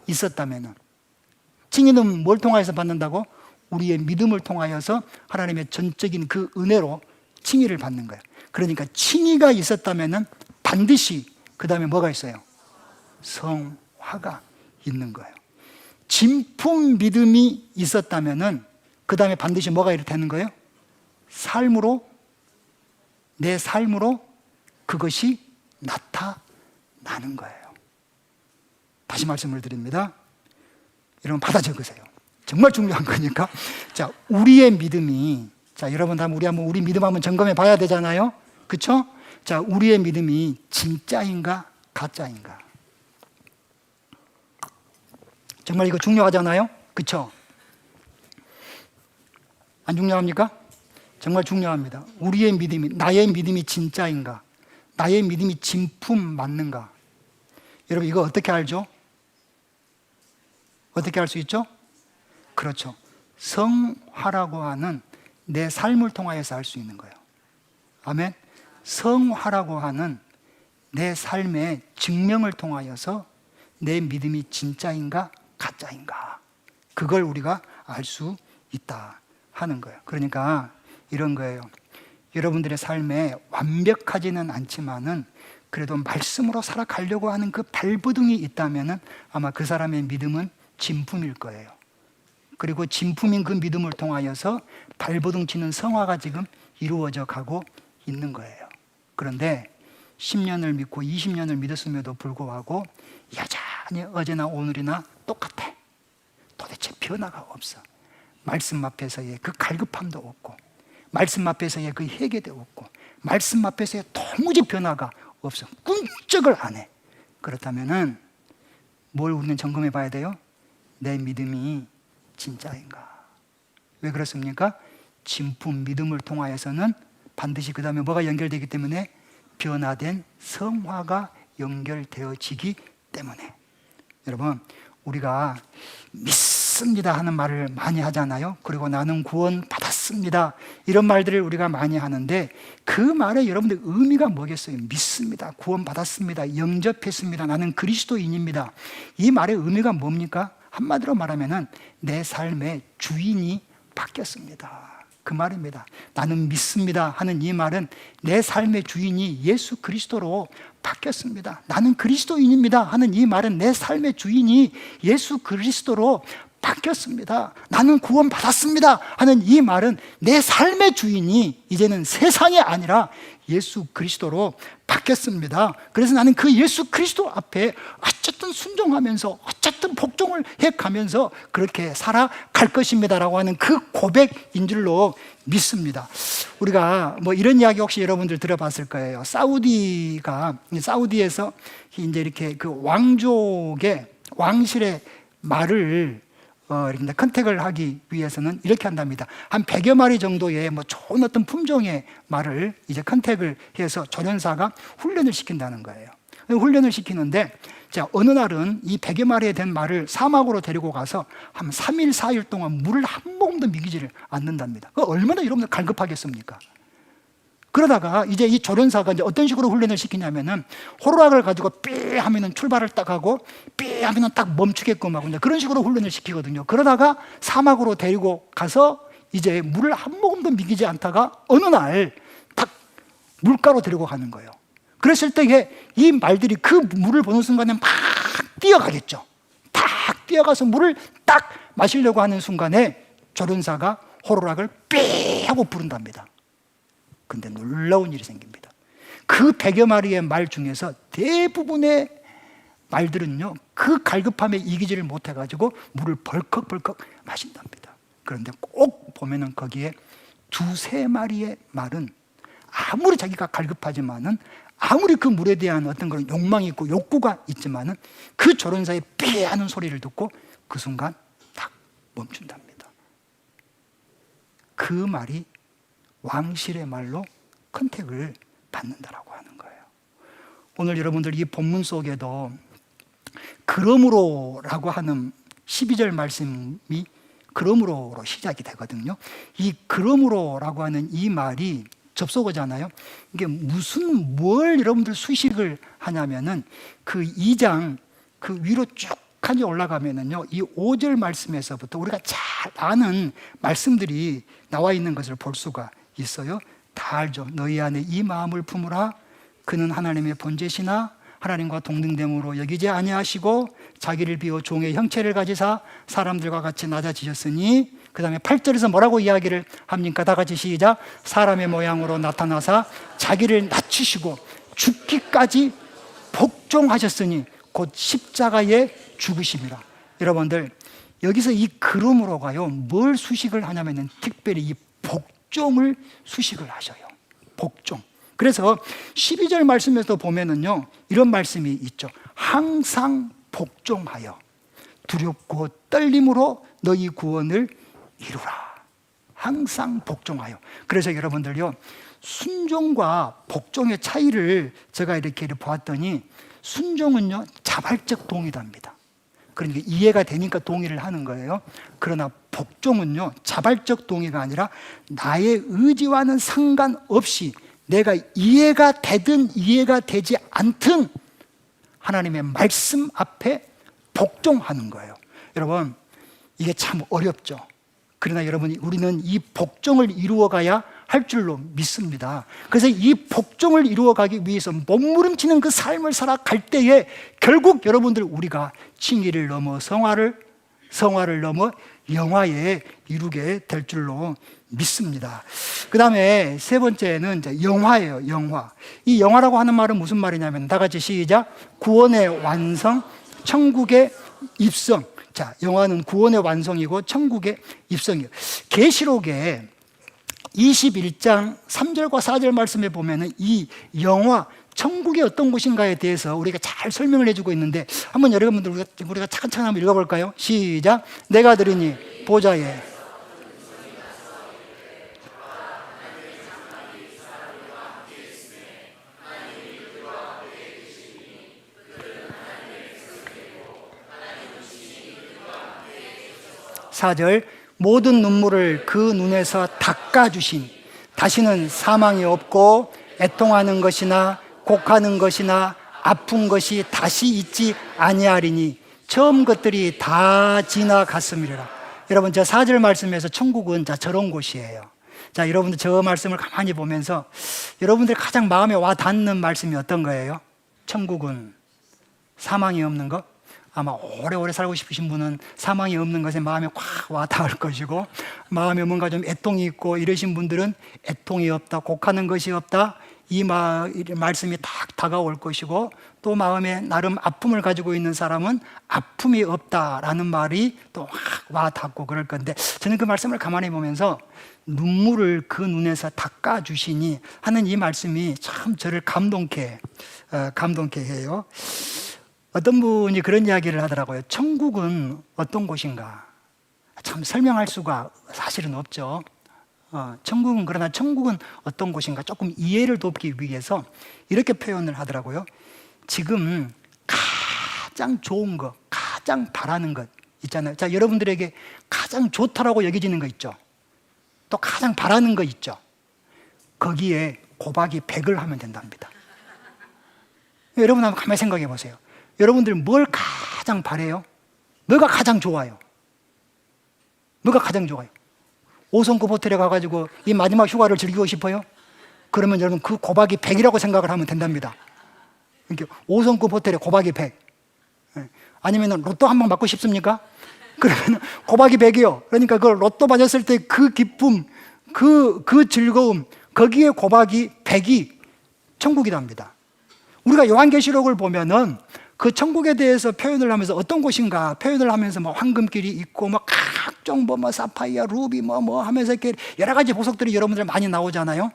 있었다면은, 칭의는 뭘 통하여서 받는다고? 우리의 믿음을 통하여서 하나님의 전적인 그 은혜로 칭의를 받는 거예요. 그러니까 칭의가 있었다면은 반드시 그 다음에 뭐가 있어요? 성화가 있는 거예요. 진품 믿음이 있었다면은 그 다음에 반드시 뭐가 이렇게 되는 거예요? 삶으로, 내 삶으로 그것이 나타나는 거예요. 다시 말씀을 드립니다. 여러분 받아 적으세요. 정말 중요한 거니까. 자, 우리의 믿음이, 자, 여러분 우리 믿음 한번 점검해 봐야 되잖아요. 그렇죠? 자, 우리의 믿음이 진짜인가 가짜인가? 정말 이거 중요하잖아요. 그렇죠? 안 중요합니까? 정말 중요합니다. 우리의 믿음이, 나의 믿음이 진짜인가? 나의 믿음이 진품 맞는가? 여러분 이거 어떻게 알죠? 어떻게 알 수 있죠? 그렇죠. 성화라고 하는 내 삶을 통하여서 알 수 있는 거예요. 아멘. 성화라고 하는 내 삶의 증명을 통하여서 내 믿음이 진짜인가 가짜인가, 그걸 우리가 알 수 있다 하는 거예요. 그러니까 이런 거예요. 여러분들의 삶에 완벽하지는 않지만은 그래도 말씀으로 살아가려고 하는 그 발버둥이 있다면은 아마 그 사람의 믿음은 진품일 거예요. 그리고 진품인 그 믿음을 통하여서 발버둥 치는 성화가 지금 이루어져 가고 있는 거예요. 그런데 10년을 믿고 20년을 믿었음에도 불구하고 여전히 어제나 오늘이나 똑같아. 도대체 변화가 없어. 말씀 앞에서의 그 갈급함도 없고, 말씀 앞에서의 그 회개도 없고, 말씀 앞에서의 도무지 변화가 없어. 꿈쩍을 안 해. 그렇다면은 뭘 우리는 점검해 봐야 돼요? 내 믿음이 진짜인가? 왜 그렇습니까? 진품 믿음을 통하여서는 반드시 그 다음에 뭐가 연결되기 때문에 변화된 성화가 연결되어지기 때문에. 여러분, 우리가 믿습니다 하는 말을 많이 하잖아요. 그리고 나는 구원 받았습니다, 이런 말들을 우리가 많이 하는데 그 말에 여러분들 의미가 뭐겠어요? 믿습니다, 구원 받았습니다, 영접했습니다, 나는 그리스도인입니다. 이 말의 의미가 뭡니까? 한마디로 말하면은 내 삶의 주인이 바뀌었습니다, 그 말입니다. 나는 믿습니다 하는 이 말은 내 삶의 주인이 예수 그리스도로 바뀌었습니다. 나는 그리스도인입니다 하는 이 말은 내 삶의 주인이 예수 그리스도로 바뀌었습니다. 나는 구원 받았습니다 하는 이 말은 내 삶의 주인이 이제는 세상이 아니라 예수 그리스도로 바뀌었습니다. 그래서 나는 그 예수 그리스도 앞에 어쨌든 순종하면서 어쨌든 복종을 해가면서 그렇게 살아갈 것입니다 라고 하는 그 고백인 줄로 믿습니다. 우리가 뭐 이런 이야기 혹시 여러분들 들어봤을 거예요. 사우디에서 이제 이렇게 그 왕족의 왕실의 말을 이렇게 컨택을 하기 위해서는 이렇게 한답니다. 한 100여 마리 정도의 뭐 좋은 어떤 품종의 말을 이제 컨택을 해서 조련사가 훈련을 시킨다는 거예요. 훈련을 시키는데, 자, 어느 날은 이 100여 마리에 된 말을 사막으로 데리고 가서 한 3일, 4일 동안 물을 한 모금도 먹이지를 않는답니다. 얼마나 여러분들 갈급하겠습니까? 그러다가 이제 이 조련사가 이제 어떤 식으로 훈련을 시키냐면은 호루라기를 가지고 삐 하면은 출발을 딱 하고 삐 하면은 딱 멈추게끔 하고 이제 그런 식으로 훈련을 시키거든요. 그러다가 사막으로 데리고 가서 이제 물을 한 모금도 먹이지 않다가 어느 날 딱 물가로 데리고 가는 거예요. 그랬을 때에 이 말들이 그 물을 보는 순간에 막 뛰어가겠죠. 딱 뛰어가서 물을 딱 마시려고 하는 순간에 조련사가 호루라기를 삐 하고 부른답니다. 근데 놀라운 일이 생깁니다. 그 100여 마리의 말 중에서 대부분의 말들은요, 그 갈급함에 이기지를 못해가지고 물을 벌컥벌컥 마신답니다. 그런데 꼭 보면은 거기에 2-3마리의 말은 아무리 자기가 갈급하지만은 아무리 그 물에 대한 어떤 그런 욕망이 있고 욕구가 있지만은 그 조련사의 삐 하는 소리를 듣고 그 순간 딱 멈춘답니다. 그 말이 왕실의 말로 컨택을 받는다라고 하는 거예요. 오늘 여러분들 이 본문 속에도 그러므로라고 하는 12절 말씀이 그러므로로 시작이 되거든요. 이 그러므로라고 하는 이 말이 접속어잖아요. 이게 뭘 여러분들 수식을 하냐면은 그 2장 그 위로 쭉 한이 올라가면은요, 이 5절 말씀에서부터 우리가 잘 아는 말씀들이 나와 있는 것을 볼 수가 있어요. 다 알죠. 너희 안에 이 마음을 품으라. 그는 하나님의 본체시나 하나님과 동등됨으로 여기지 아니하시고 자기를 비워 종의 형체를 가지사 사람들과 같이 낮아지셨으니, 그 다음에 8절에서 뭐라고 이야기를 합니까? 다 같이 시작. 사람의 모양으로 나타나사 자기를 낮추시고 죽기까지 복종하셨으니 곧 십자가에 죽으심이라. 여러분들 여기서 이 그러므로가요, 뭘 수식을 하냐면은 특별히 이 복종을 수식을 하셔요. 복종. 그래서 12절 말씀에서 보면은요, 이런 말씀이 있죠. 항상 복종하여 두렵고 떨림으로 너희 구원을 이루라. 항상 복종하여. 그래서 여러분들요, 순종과 복종의 차이를 제가 이렇게 보았더니, 순종은요 자발적 동의답니다. 그러니까 이해가 되니까 동의를 하는 거예요. 그러나 복종은요 자발적 동의가 아니라 나의 의지와는 상관없이 내가 이해가 되든 이해가 되지 않든 하나님의 말씀 앞에 복종하는 거예요. 여러분, 이게 참 어렵죠. 그러나 여러분, 우리는 이 복종을 이루어가야 할 줄로 믿습니다. 그래서 이 복종을 이루어가기 위해서 몸부림치는 그 삶을 살아갈 때에 결국 여러분들 우리가 칭의를 넘어 성화를 넘어 영화에 이루게 될 줄로 믿습니다. 그 다음에 세 번째는 이제 영화예요. 영화. 이 영화라고 하는 말은 무슨 말이냐면, 다 같이 시작. 구원의 완성, 천국의 입성. 자, 영화는 구원의 완성이고 천국의 입성이에요. 계시록에 21장 3절과 4절 말씀에 보면은 이 영화, 천국이 어떤 곳인가에 대해서 우리가 잘 설명을 해주고 있는데, 한번 여러분들 우리가 차근차근 한번 읽어볼까요? 시작. 내가 들으니 보좌에 (4절) 모든 눈물을 그 눈에서 닦아주신, 다시는 사망이 없고 애통하는 것이나 곡하는 것이나 아픈 것이 다시 있지 아니하리니 처음 것들이 다 지나갔음이라. 여러분, 저 4절 말씀에서 천국은 저런 곳이에요. 자, 여러분들 저 말씀을 가만히 보면서 여러분들 가장 마음에 와 닿는 말씀이 어떤 거예요? 천국은 사망이 없는 것? 아마 오래오래 살고 싶으신 분은 사망이 없는 것에 마음에 확 와 닿을 것이고, 마음에 뭔가 좀 애통이 있고 이러신 분들은 애통이 없다, 곡하는 것이 없다, 이 말씀이 딱 다가올 것이고, 또 마음에 나름 아픔을 가지고 있는 사람은 아픔이 없다라는 말이 또 와 닿고 그럴 건데, 저는 그 말씀을 가만히 보면서 눈물을 그 눈에서 닦아주시니 하는 이 말씀이 참 저를 감동케 해요. 어떤 분이 그런 이야기를 하더라고요. 천국은 어떤 곳인가? 참 설명할 수가 사실은 없죠. 그러나 천국은 어떤 곳인가? 조금 이해를 돕기 위해서 이렇게 표현을 하더라고요. 지금 가장 좋은 것, 가장 바라는 것 있잖아요. 자, 여러분들에게 가장 좋다라고 여겨지는 거 있죠. 또 가장 바라는 거 있죠. 거기에 곱하기 100을 하면 된답니다. 여러분 한번 가만히 생각해 보세요. 여러분들 뭘 가장 바래요? 뭐가 가장 좋아요? 뭐가 가장 좋아요? 5성급 호텔에 가가지고 이 마지막 휴가를 즐기고 싶어요? 그러면 여러분 그 곱하기 100이라고 생각을 하면 된답니다. 이렇게 5성급 호텔에 곱하기 100. 아니면 로또 한 방 맞고 싶습니까? 그러면 곱하기 100이요. 그러니까 그 로또 맞았을 때 그 기쁨, 그 즐거움, 거기에 곱하기 100이 천국이랍니다. 우리가 요한계시록을 보면은 그 천국에 대해서 표현을 하면서 어떤 곳인가 표현을 하면서 뭐 황금길이 있고 뭐 각종 뭐 사파이어, 루비 뭐 하면서 이렇게 여러 가지 보석들이 여러분들 많이 나오잖아요.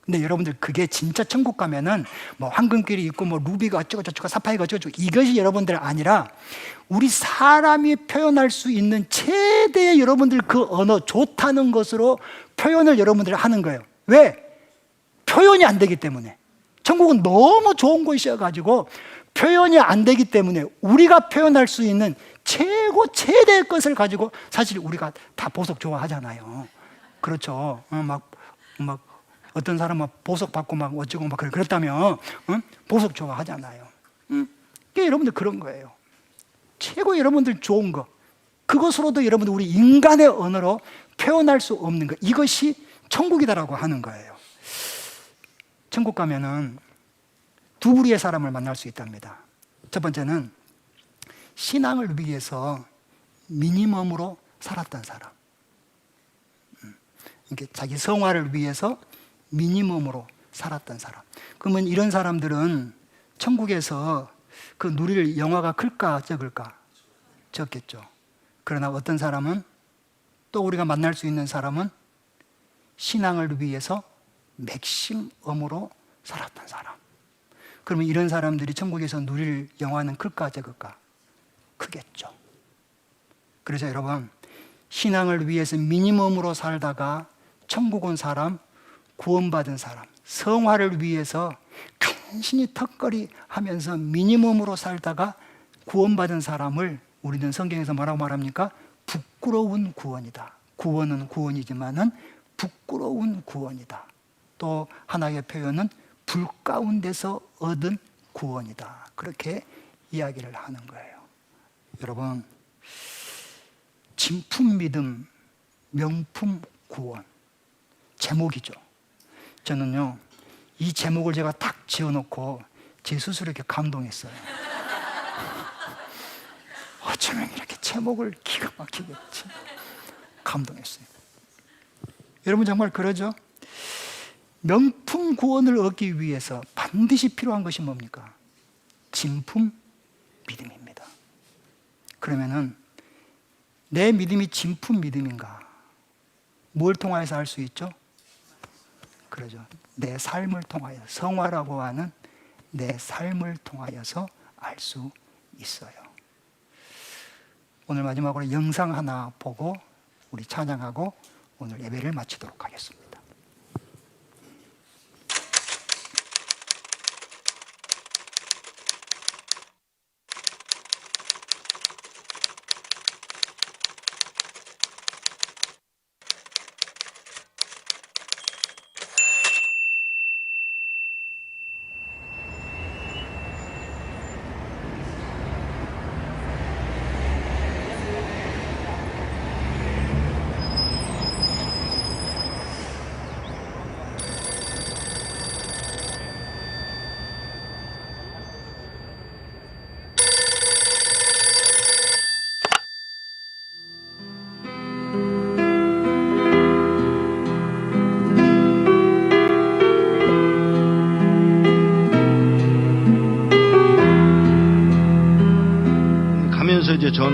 근데 여러분들 그게 진짜 천국 가면은 뭐 황금길이 있고 뭐 루비가 어쩌고 저쩌고 사파이어가 어쩌고 이것이 여러분들 아니라 우리 사람이 표현할 수 있는 최대의 여러분들 그 언어 좋다는 것으로 표현을 여러분들 하는 거예요. 왜? 표현이 안 되기 때문에. 천국은 너무 좋은 곳이어가지고 표현이 안 되기 때문에 우리가 표현할 수 있는 최대의 것을 가지고 사실 우리가 다 보석 좋아하잖아요. 그렇죠. 막 어떤 사람은 보석 받고 막 어쩌고 막 그랬다면 보석 좋아하잖아요. 그게 여러분들 그런 거예요. 최고 여러분들 좋은 거, 그것으로도 여러분들 우리 인간의 언어로 표현할 수 없는 것, 이것이 천국이다라고 하는 거예요. 천국 가면은 두 부류의 사람을 만날 수 있답니다. 첫 번째는 신앙을 위해서 미니멈으로 살았던 사람. 이렇게 자기 성화를 위해서 미니멈으로 살았던 사람. 그러면 이런 사람들은 천국에서 그 누릴 영화가 클까 적을까? 적겠죠. 그러나 어떤 사람은, 또 우리가 만날 수 있는 사람은 신앙을 위해서 맥심엄으로 살았던 사람. 그러면 이런 사람들이 천국에서 누릴 영화는 클까 적을까? 크겠죠. 그래서 여러분, 신앙을 위해서 미니멈으로 살다가 천국 온 사람, 구원받은 사람, 성화를 위해서 간신히 턱걸이 하면서 미니멈으로 살다가 구원받은 사람을 우리는 성경에서 뭐라고 말합니까? 부끄러운 구원이다. 구원은 구원이지만은 부끄러운 구원이다. 또 하나의 표현은 불 가운데서 얻은 구원이다. 그렇게 이야기를 하는 거예요. 여러분, 진품 믿음, 명품 구원. 제목이죠. 저는요, 이 제목을 제가 딱 지어놓고 제 스스로 이렇게 감동했어요. 어쩌면 이렇게 제목을 기가 막히게 감동했어요. 여러분 정말 그러죠? 명품 구원을 얻기 위해서 반드시 필요한 것이 뭡니까? 진품 믿음입니다. 그러면은 내 믿음이 진품 믿음인가? 뭘 통하여서 알 수 있죠? 그러죠. 내 삶을 통하여, 성화라고 하는 내 삶을 통하여서 알 수 있어요. 오늘 마지막으로 영상 하나 보고 우리 찬양하고 오늘 예배를 마치도록 하겠습니다.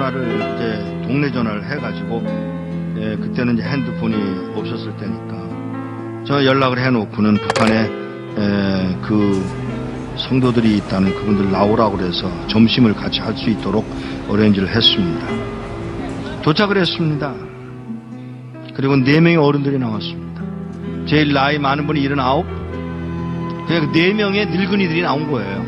전화를 이제 동네 전화를 해가지고 예, 그때는 이제 핸드폰이 없었을 때니까 저 연락을 해놓고는 북한에 그 성도들이 있다는 그분들 나오라고 그래서 점심을 같이 할 수 있도록 어레인지를 했습니다. 도착을 했습니다. 그리고 4명의 어른들이 나왔습니다. 제일 나이 많은 분이 79, 그냥 4명의 늙은이들이 나온 거예요.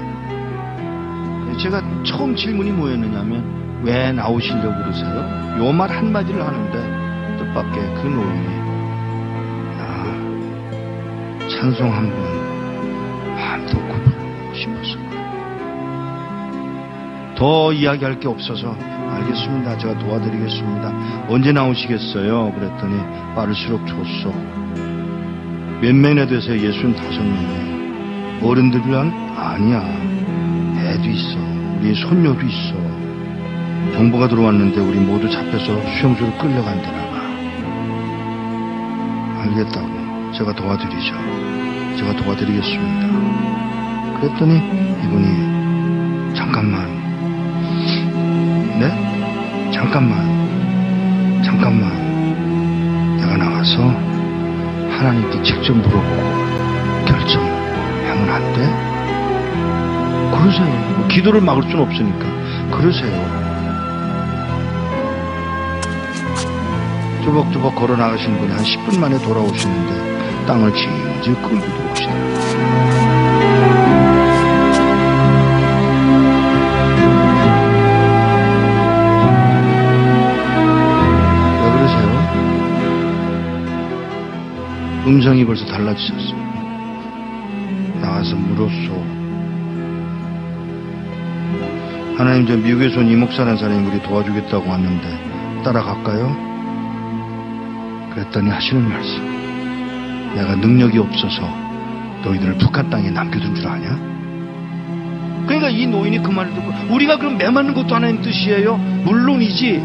제가 처음 질문이 뭐였느냐면 왜 나오시려고 그러세요? 요 말 한마디를 하는데 뜻밖의 그 노인이 찬송 한번 마음 놓고 부르고 싶었어요. 더 이야기할 게 없어서 알겠습니다. 제가 도와드리겠습니다. 언제 나오시겠어요? 그랬더니 빠를수록 좋소. 몇 명이나 되세요? 65명이에요. 어른들이란 아니야. 애도 있어. 우리 손녀도 있어. 정보가 들어왔는데 우리 모두 잡혀서 수용소로 끌려간다나 봐. 알겠다고. 제가 도와드리죠. 제가 도와드리겠습니다. 그랬더니 이분이 잠깐만. 네? 잠깐만. 내가 나가서 하나님께 직접 물어보고 결정하면 안 돼? 그러세요. 기도를 막을 수는 없으니까. 그러세요. 뚜벅뚜벅 걸어 나가신 분이 한 10분 만에 돌아오시는데 땅을 질질 끌고 들어오시더라고요. 왜 그러세요? 음성이 벌써 달라지셨어요. 나와서 물었소. 하나님, 저 미국에서 온 이목사라는 사람이 우리 도와주겠다고 왔는데 따라갈까요? 그랬더니 하시는 말씀, 내가 능력이 없어서 너희들을 북한 땅에 남겨둔 줄 아냐? 그러니까 이 노인이 그 말을 듣고 우리가 그럼 매 맞는 것도 하나님 뜻이에요? 물론이지.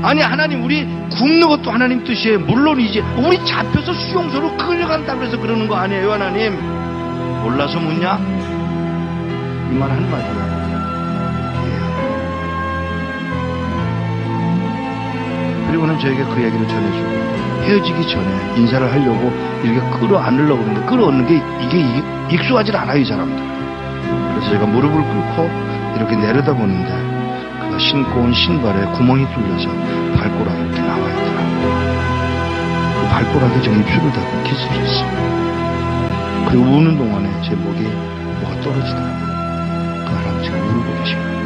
아니 하나님, 우리 굶는 것도 하나님 뜻이에요? 물론이지. 우리 잡혀서 수용소로 끌려간다고 해서 그러는 거 아니에요? 하나님 몰라서 묻냐? 이 말 한마디야. 그리고는 저에게 그 얘기를 전해주고 헤어지기 전에 인사를 하려고 이렇게 끌어안으려고 그러는데 끌어안는 게 이게 익숙하지 않아요, 이 사람들. 그래서 제가 무릎을 꿇고 이렇게 내려다보는데 그가 신고 온 신발에 구멍이 뚫려서 발가락이 이렇게 나와 있더라고요. 그 발가락에 제가 입술을 닫고 키스를 했어요. 그리고 우는 동안에 제 목에 뭐가 떨어지더라고요. 그 할아버지가 울고 계신 거예요.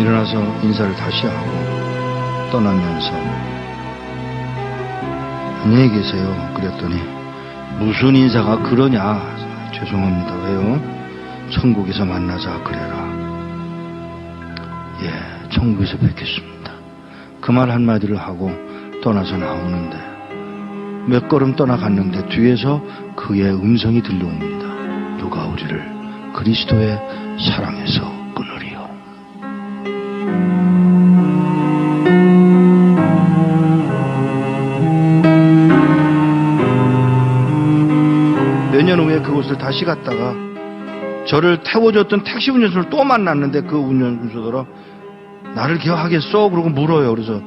일어나서 인사를 다시 하고 떠나면서 안녕히 계세요. 그랬더니 무슨 인사가 그러냐? 죄송합니다. 왜요? 천국에서 만나자 그래라. 예, 천국에서 뵙겠습니다. 그 말 한마디를 하고 떠나서 나오는데 몇 걸음 떠나갔는데 뒤에서 그의 음성이 들려옵니다. 누가 우리를 그리스도의 사랑에서 끊으리요. 몇 년 후에 그곳을 다시 갔다가 저를 태워줬던 택시 운전수를 또 만났는데 그 운전수더러 나를 기억하겠어? 그러고 물어요. 그래서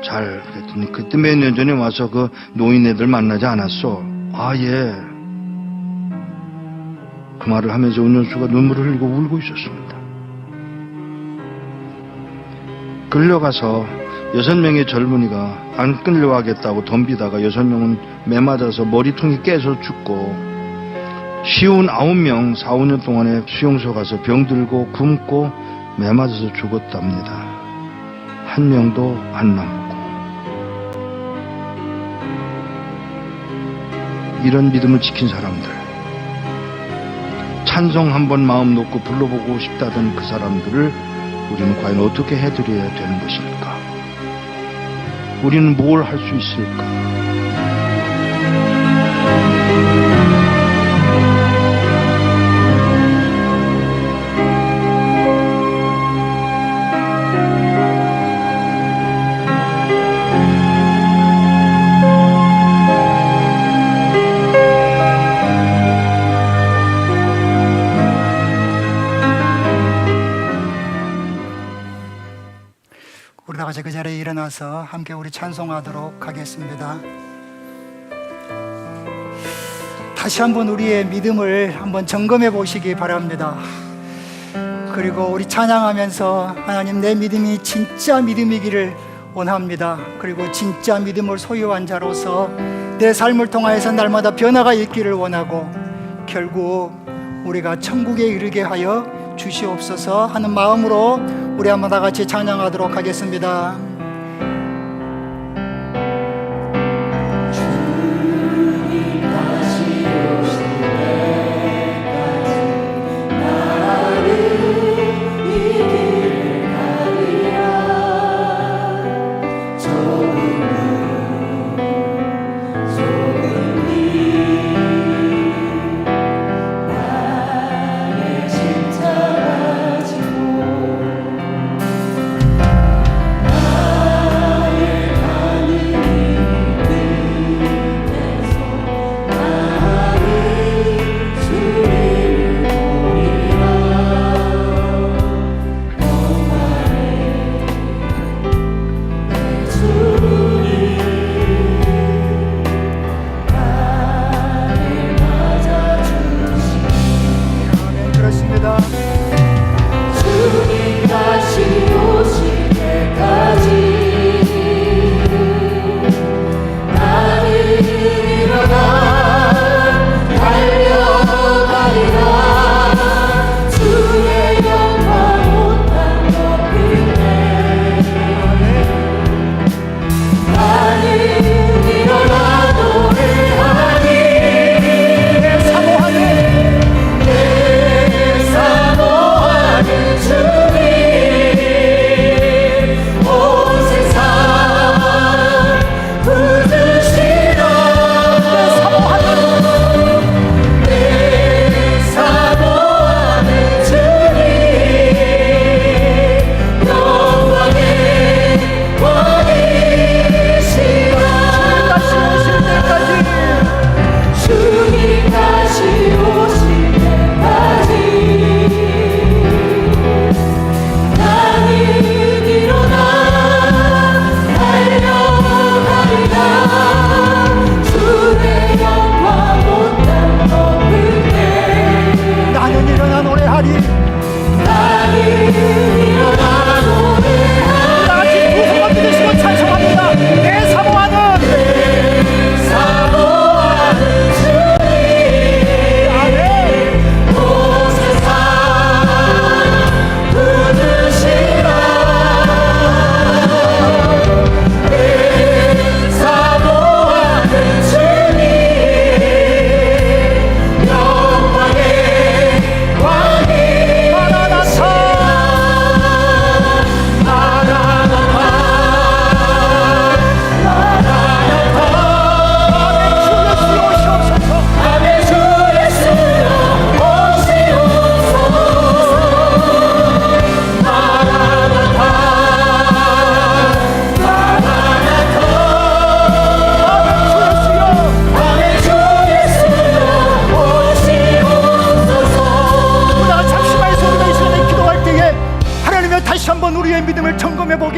잘 그랬더니 그때 몇 년 전에 와서 그 노인네들 만나지 않았어? 아, 예. 그 말을 하면서 운전수가 눈물을 흘리고 울고 있었습니다. 끌려가서 6명의 젊은이가 안 끌려가겠다고 덤비다가 6명은 매맞아서 머리통이 깨서 죽고 쉬운 9명 4, 5년 동안에 수용소 가서 병들고 굶고 매맞아서 죽었답니다. 한 명도 안 남고. 이런 믿음을 지킨 사람들, 찬송 한번 마음 놓고 불러보고 싶다던 그 사람들을 우리는 과연 어떻게 해드려야 되는 것일까? 우리는 뭘 할 수 있을까? 일어나서 함께 우리 찬송하도록 하겠습니다. 다시 한번 우리의 믿음을 한번 점검해 보시기 바랍니다. 그리고 우리 찬양하면서 하나님, 내 믿음이 진짜 믿음이기를 원합니다. 그리고 진짜 믿음을 소유한 자로서 내 삶을 통하여서 날마다 변화가 있기를 원하고 결국 우리가 천국에 이르게 하여 주시옵소서 하는 마음으로 우리 한번 다 같이 찬양하도록 하겠습니다.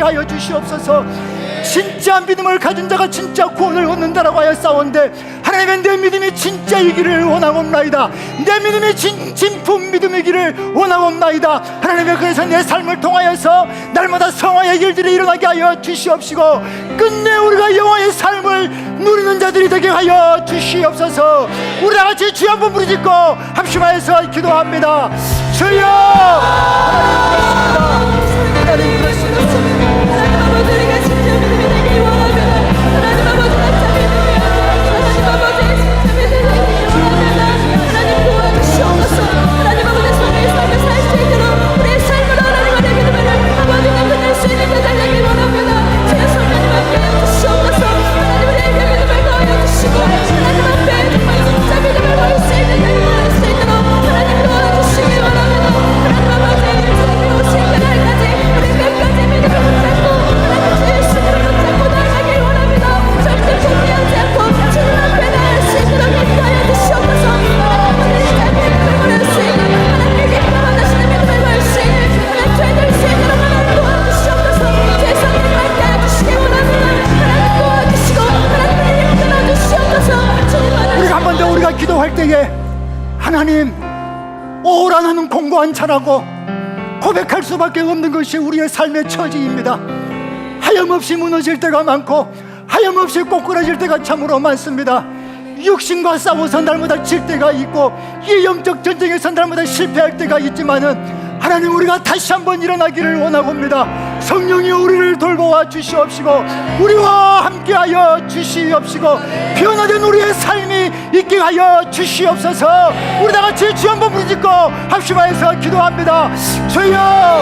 하여 주시옵소서. 진짜 믿음을 가진 자가 진짜 구원을 얻는다라고 하여 싸운데 하나님은 내 믿음이 진짜이기를 원하옵나이다. 내 믿음이 진품 믿음이기를 원하옵나이다. 하나님의 그래서 내 삶을 통하여서 날마다 성화의 일들이 일어나게 하여 주시옵시고 끝내 우리가 영화의 삶을 누리는 자들이 되게 하여 주시옵소서. 우리 다같이 주여 한번 부르짖고 합심하여서 기도합니다. 주여 하나님 그렇습니다. 하나님 아버지 우리가 진짜 믿음이 되길 원합니다. 하나님 아버지 가짜 믿음이야. 하나님 아버지 진짜 믿음이 되길 원합니다. 하나님 도와주시옵소서. 하나님 아버지 손의 삶을 살 수 있도록 우리의 삶으로 하나님 안에 믿음을 아버지가 끝낼 수 있는 자들 되길 원합니다. 주여 성령님 함께 해주시옵소서. 하나님 우리에게 믿음을 더하여 주시고 하나님 앞에 정말 진짜 믿음을 걸 수 있는 자를 수 있도록 하나님 도와주시길 원합니다. 하나님 아버지 주님 오시 때에 하나님, 오라는 공고한 차라고 고백할 수밖에 없는 것이 우리의 삶의 처지입니다. 하염없이 무너질 때가 많고 하염없이 꼬꾸라질 때가 참으로 많습니다. 육신과 싸워서 날마다 질 때가 있고 이 영적 전쟁에서 날마다 실패할 때가 있지만은 하나님, 우리가 다시 한번 일어나기를 원하옵니다. 성령이 우리를 돌보아 주시옵시고 우리와 함께하여 주시옵시고 변화된 우리의 삶이 있게 하여 주시옵소서. 우리 다같이 주 한번 부르짖고 합심하여서 기도합니다. 주여,